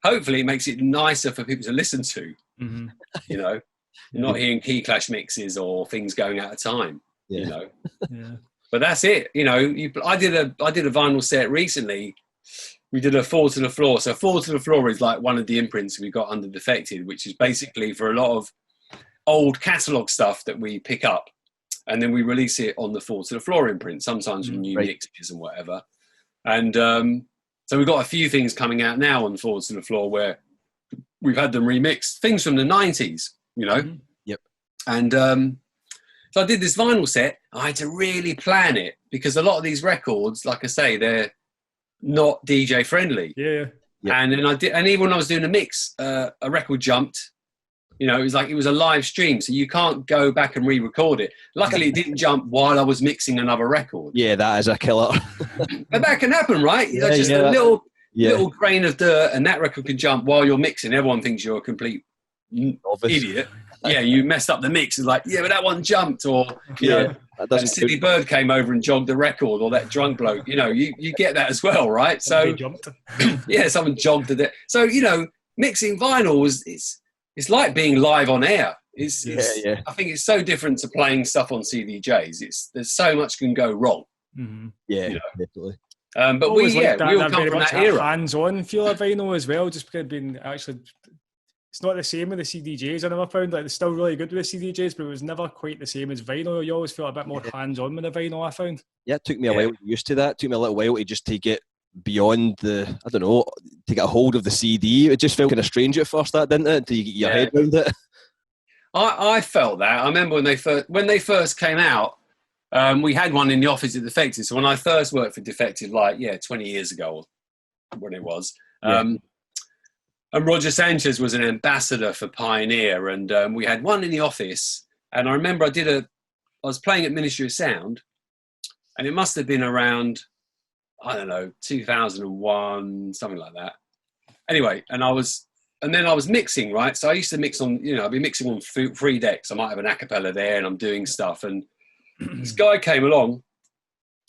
Hopefully it makes it nicer for people to listen to, you know, you're not hearing key clash mixes or things going out of time. You know, but that's it. You know, I did a vinyl set recently. We did a Fall to the Floor. So Fall to the Floor is like one of the imprints we got under Defected, which is basically for a lot of old catalogue stuff that we pick up, and then we release it on the Fall to the Floor imprint, sometimes with new mixes and whatever. And so we've got a few things coming out now on Fall to the Floor where we've had them remixed, things from the 90s, you know. And so I did this vinyl set. I had to really plan it because a lot of these records, like I say, they're not DJ friendly. Yeah. And then and even when I was doing a mix, a record jumped. You know, it was a live stream, so you can't go back and re-record it. Luckily, it didn't jump while I was mixing another record. Yeah, that is a killer. But that can happen, right? Yeah, Just a little grain of dirt, and that record can jump while you're mixing. Everyone thinks you're a complete idiot. Yeah, you messed up the mix. It's like, yeah, but that one jumped, or you know, that silly bird came over and jogged the record, or that drunk bloke. You know, you get that as well, right? So yeah, someone jogged it. So you know, mixing vinyl it's like being live on air. I think it's so different to playing stuff on CDJs. There's so much can go wrong. Mm-hmm. Yeah, definitely. But we all come from that era. Hands-on feel of vinyl as well, just because it's not the same with the CDJs. I never found it's still really good with the CDJs, but it was never quite the same as vinyl. You always felt a bit more hands-on with the vinyl, I found. Yeah, it took me a while to get used to that. It took me a little while to just take it beyond to get a hold of the CD. It just felt kind of strange at first, that, didn't it? Until you get your head around it. I felt that. I remember when they first came out, we had one in the office at Defected. So when I first worked for Defected, 20 years ago, when it was, and Roger Sanchez was an ambassador for Pioneer, and we had one in the office. And I remember I was playing at Ministry of Sound, and it must have been around, I don't know, 2001, something like that. Anyway, and then I was mixing, right? So I used to mix on, I'd be mixing on 3 decks. I might have an acapella there and I'm doing stuff. And this guy came along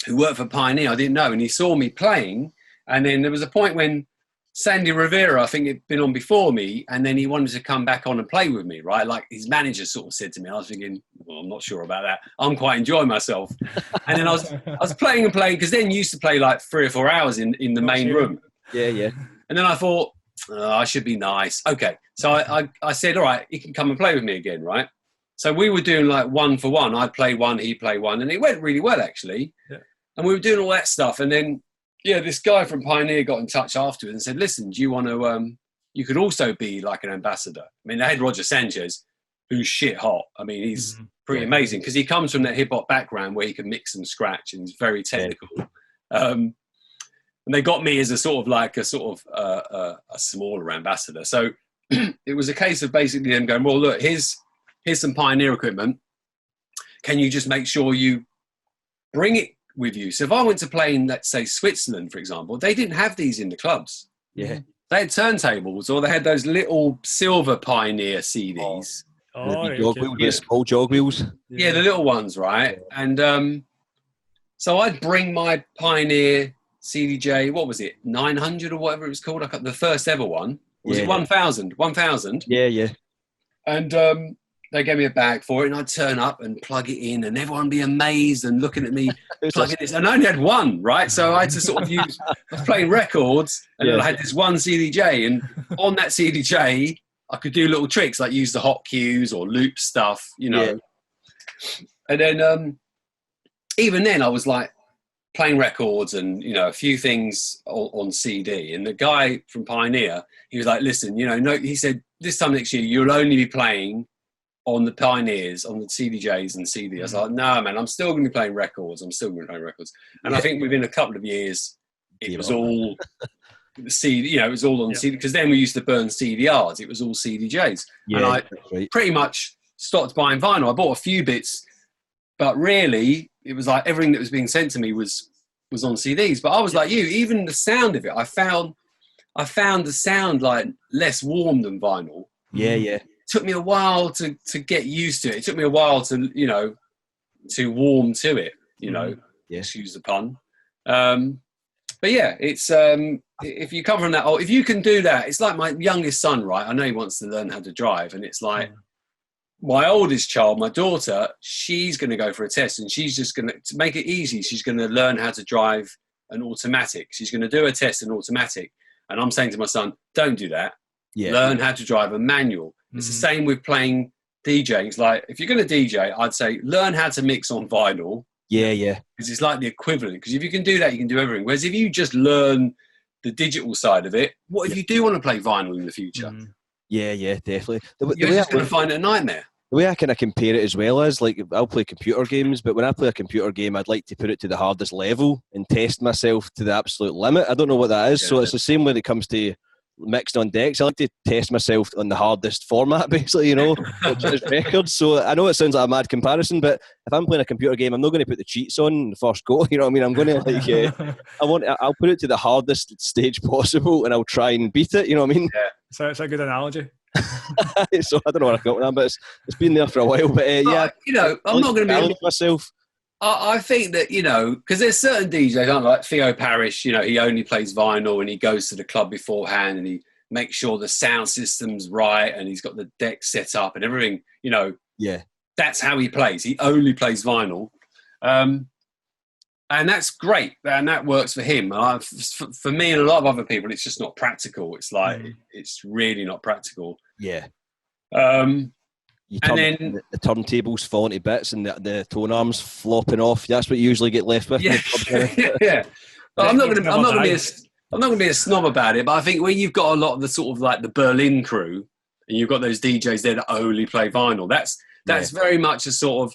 who worked for Pioneer. I didn't know. And he saw me playing. And then there was a point when Sandy Rivera, I think had been on before me. And then he wanted to come back on and play with me, right? Like his manager sort of said to me, I was thinking, well, I'm not sure about that. I'm quite enjoying myself. And then I was playing and playing, because then you used to play like 3 or 4 hours in the main room. Yeah. And then I thought, I should be nice. Okay. So I said, all right, you can come and play with me again, right? So we were doing like 1 for 1. I'd play 1, he'd play 1. And it went really well, actually. Yeah. And we were doing all that stuff. And then, this guy from Pioneer got in touch afterwards and said, listen, do you want to, you could also be like an ambassador. I mean, they had Roger Sanchez, who's shit hot. I mean, he's pretty amazing, because he comes from that hip hop background where he can mix and scratch and he's very technical. And they got me as a smaller ambassador. So it was a case of basically them going, well, look, here's some Pioneer equipment. Can you just make sure you bring it with you? So if I went to play in, let's say, Switzerland, for example, they didn't have these in the clubs. Yeah. They had turntables, or they had those little silver Pioneer CDs. Small jog wheels. Yeah, the little ones, right? And so I'd bring my Pioneer CDJ, what was it, 900 or whatever it was called? The first ever one. Was it 1000? 1000? Yeah. And they gave me a bag for it, and I'd turn up and plug it in, and everyone would be amazed and looking at me plugging this. And I only had one, right? So I had to sort of I was playing records, and then I had this one CDJ, and on that CDJ, I could do little tricks like use the hot cues or loop stuff, And then even then, I was like playing records and, a few things on CD. And the guy from Pioneer, he was like, listen, he said, this time next year, you'll only be playing on the Pioneers, on the CDJs and CD. I was like, no, man, I'm still going to be playing records. And I think within a couple of years, it was all the CD, it was all on CD, because then we used to burn CDRs. It was all CDJs. And I pretty much stopped buying vinyl. I bought a few bits, but really it was like everything that was being sent to me was on CDs. But I was like you, even the sound of it, I found the sound like less warm than vinyl. Yeah. It took me a while to get used to it. It took me a while to, to warm to it, excuse the pun. But yeah, it's, if you come from that, if you can do that, it's like my youngest son, right? I know he wants to learn how to drive, and it's like my oldest child, my daughter, she's going to go for a test, and she's just going to make it easy. She's going to learn how to drive an automatic. She's going to do a test in automatic. And I'm saying to my son, don't do that. Yeah. Learn how to drive a manual. It's the same with playing DJing. It's like, if you're going to DJ, I'd say learn how to mix on vinyl. Yeah. Because it's like the equivalent. Because if you can do that, you can do everything. Whereas if you just learn the digital side of it, what if you do want to play vinyl in the future? Yeah, definitely. You're just going to find it a nightmare. The way I kind of compare it as well is, like, I'll play computer games, but when I play a computer game, I'd like to put it to the hardest level and test myself to the absolute limit. I don't know what that is. So it's the same when it comes to mixed on decks. I like to test myself on the hardest format, basically, which is records. So I know it sounds like a mad comparison, but if I'm playing a computer game, I'm not going to put the cheats on in the first go. You know what I mean? I'm going to I'll put it to the hardest stage possible, and I'll try and beat it. You know what I mean? Yeah. So it's a good analogy. So I don't know what I got with that, but it's been there for a while. But yeah, I'm not going to be myself. I think that, because there's certain DJs, aren't like Theo Parrish, he only plays vinyl and he goes to the club beforehand and he makes sure the sound system's right and he's got the deck set up and everything, Yeah. That's how he plays. He only plays vinyl. And that's great. And that works for him. For me and a lot of other people, it's just not practical. It's like, it's really not practical. Yeah. And then the turntables falling to bits and the tone arms flopping off. That's what you usually get left with. Yeah. But I'm not going to be a snob about it. But I think when you've got a lot of the sort of like the Berlin crew, and you've got those DJs there that only play vinyl, that's very much a sort of.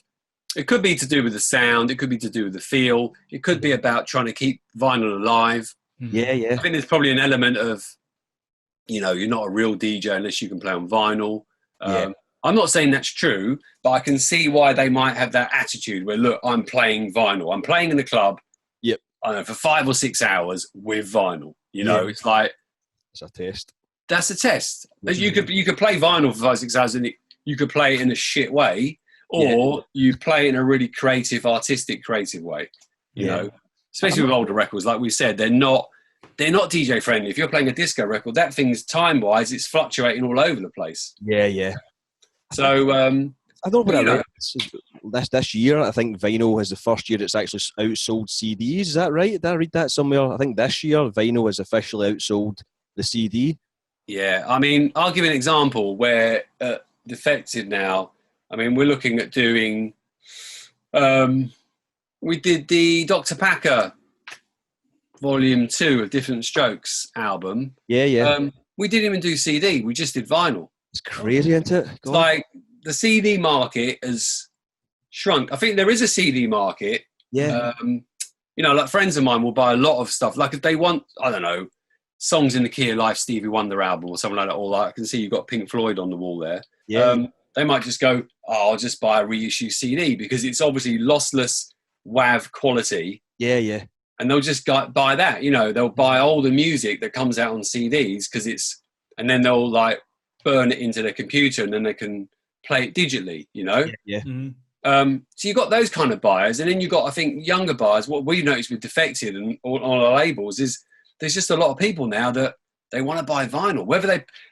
It could be to do with the sound. It could be to do with the feel. It could be about trying to keep vinyl alive. Yeah. I think there's probably an element of, you're not a real DJ unless you can play on vinyl. I'm not saying that's true, but I can see why they might have that attitude where, look, I'm playing vinyl. I'm playing in the club. Yep. I don't know, for 5 or 6 hours with vinyl. It's like... It's a test. That's a test. You could play vinyl for 5 or 6 hours and you could play it in a shit way, or you play it in a really creative way, you know. Especially with older records, like we said, they're not DJ friendly. If you're playing a disco record, that thing's time-wise, it's fluctuating all over the place. Yeah. So, I don't know this year, I think vinyl is the first year it's actually outsold CDs. Is that right? Did I read that somewhere? I think this year vinyl has officially outsold the CD. Yeah, I mean, I'll give you an example where Defected now, I mean, we're looking at doing... we did the Dr. Packer Volume 2 of Different Strokes album. Yeah. We didn't even do CD. We just did vinyl. It's crazy, isn't it? It's like the CD market has shrunk. I think there is a CD market. Yeah. Like friends of mine will buy a lot of stuff. Like if they want, I don't know, Songs in the Key of Life, Stevie Wonder album or something like that. Or like I can see you've got Pink Floyd on the wall there. Yeah. They might just go, I'll just buy a reissue CD because it's obviously lossless WAV quality. Yeah. And they'll just buy that. They'll buy all the music that comes out on CDs and then they'll like burn it into their computer and then they can play it digitally, Yeah. Mm-hmm. So you've got those kind of buyers, and then you've got, I think, younger buyers. What we've noticed with Defected and on our labels is there's just a lot of people now that they want to buy vinyl.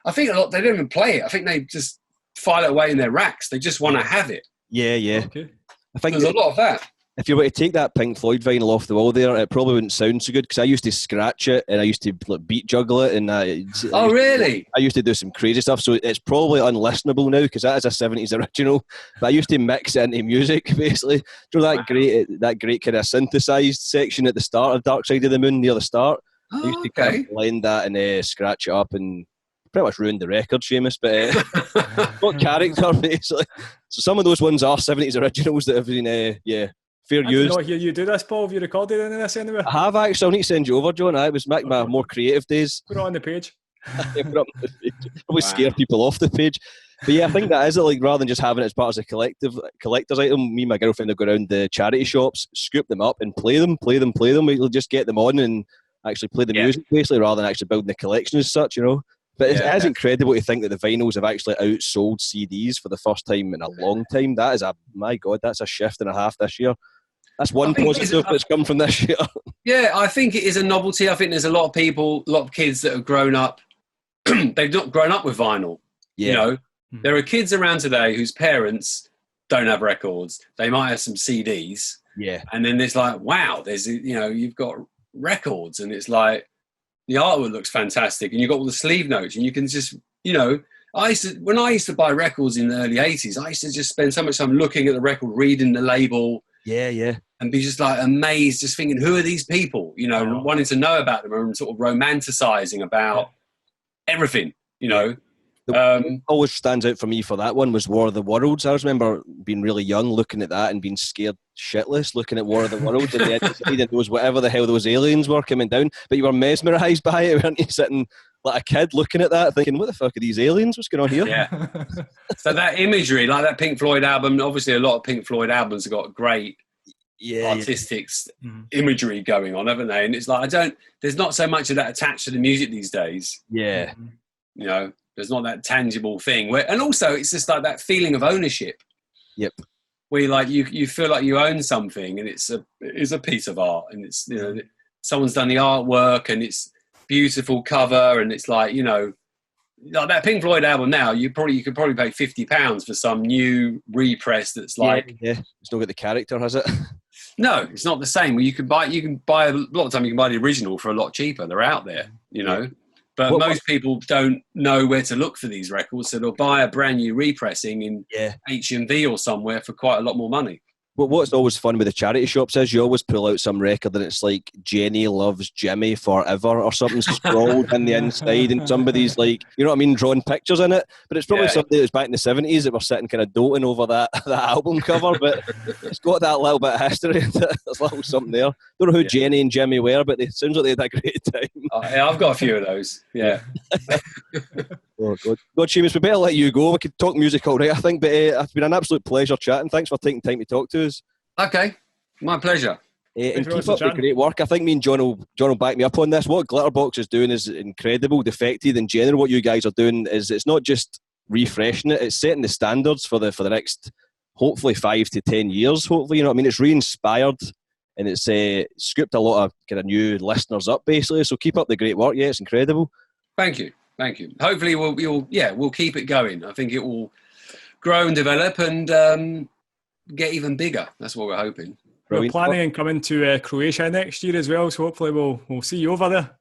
I think a lot, they don't even play it. I think they just file it away in their racks. They just want to have it. Yeah. Okay. I think there's a lot of that. If you were to take that Pink Floyd vinyl off the wall there, it probably wouldn't sound so good because I used to scratch it and I used to beat juggle it. And really? I used to do some crazy stuff. So it's probably unlistenable now because that is a 70s original. But I used to mix it into music, basically. Do you know that great kind of synthesized section at the start of Dark Side of the Moon near the start? I used to kind of blend that and scratch it up and pretty much ruined the record, Seamus. But what character, basically. So some of those ones are 70s originals that have been, fair use. I did not hear you do this, Paul. Have you recorded any of this anywhere? I have actually. I'll need to send you over, John. It was my more creative days. Put it on the page. Put it up on the page. Probably scare people off the page. But yeah, I think that is it. Like rather than just having it as part of a collector's item, me and my girlfriend will go around the charity shops, scoop them up, and play them. We'll just get them on and actually play the music, basically, rather than actually building the collection as such, But it is incredible to think that the vinyls have actually outsold CDs for the first time in a long time. That is that's a shift and a half this year. That's one positive that's come from this year. Yeah, I think it is a novelty. I think there's a lot of people, a lot of kids that have grown up. They've not grown up with vinyl. Yeah. There are kids around today whose parents don't have records. They might have some CDs. Yeah. And then there's like, wow, there's, you've got records and it's like, the artwork looks fantastic and you've got all the sleeve notes and you can just, when I used to buy records in the early 80s, I used to just spend so much time looking at the record, reading the label. Yeah. And be just like amazed, just thinking, who are these people? Wanting to know about them and sort of romanticizing about everything, The Always stands out for me for that one was War of the Worlds. I remember being really young, looking at that and being scared shitless, looking at War of the Worlds and the inside and those whatever the hell those aliens were coming down. But you were mesmerised by it, weren't you? Sitting like a kid looking at that, thinking, "What the fuck are these aliens? What's going on here?" Yeah. So that imagery, like that Pink Floyd album, obviously a lot of Pink Floyd albums have got great artistic imagery going on, haven't they? And it's like there's not so much of that attached to the music these days. Yeah. You know, there's not that tangible thing and also it's just like that feeling of ownership. Yep. Where like you feel like you own something and it's a piece of art and it's, you know, someone's done the artwork and it's beautiful cover and it's like, you know, like that Pink Floyd album now, you could probably pay £50 for some new repress that's like it's not got the character, has it? No, it's not the same. Well, you can buy a lot of time you can buy the original for a lot cheaper. They're out there, you know. But most people don't know where to look for these records, so they'll buy a brand new repressing in H&V or somewhere for quite a lot more money. Well, what's always fun with the charity shops is you always pull out some record and it's like Jenny loves Jimmy forever or something scrawled in the inside and somebody's like, you know what I mean, drawing pictures in it. But it's probably somebody that was back in the 70s that were sitting kind of doting over that album cover, but it's got that little bit of history. There's a little something there. Don't know who Jenny and Jimmy were, but it sounds like they had a great time. Yeah, I've got a few of those. Yeah. Oh, God, Seamus, we better let you go. We could talk music all right, I think, but it's been an absolute pleasure chatting. Thanks for taking time to talk to us. Okay, my pleasure. And keep up the great work. I think me and John will back me up on this. What Glitterbox is doing is incredible. Defected in general, what you guys are doing is it's not just refreshing it, it's setting the standards for the next, hopefully 5 to 10 years, hopefully, you know what I mean? It's re-inspired and it's scooped a lot of kind of new listeners up, basically. So keep up the great work. Yeah, it's incredible. Thank you. Hopefully we'll keep it going. I think it will grow and develop and get even bigger. That's what we're hoping. We're planning on coming to Croatia next year as well, so hopefully we'll see you over there.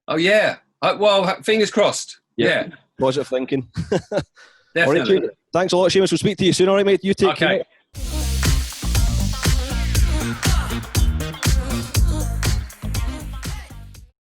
Oh yeah. Well, fingers crossed. Yeah. Positive thinking. Definitely. All right, thanks a lot, Seamus. We'll speak to you soon. All right, mate. You take care.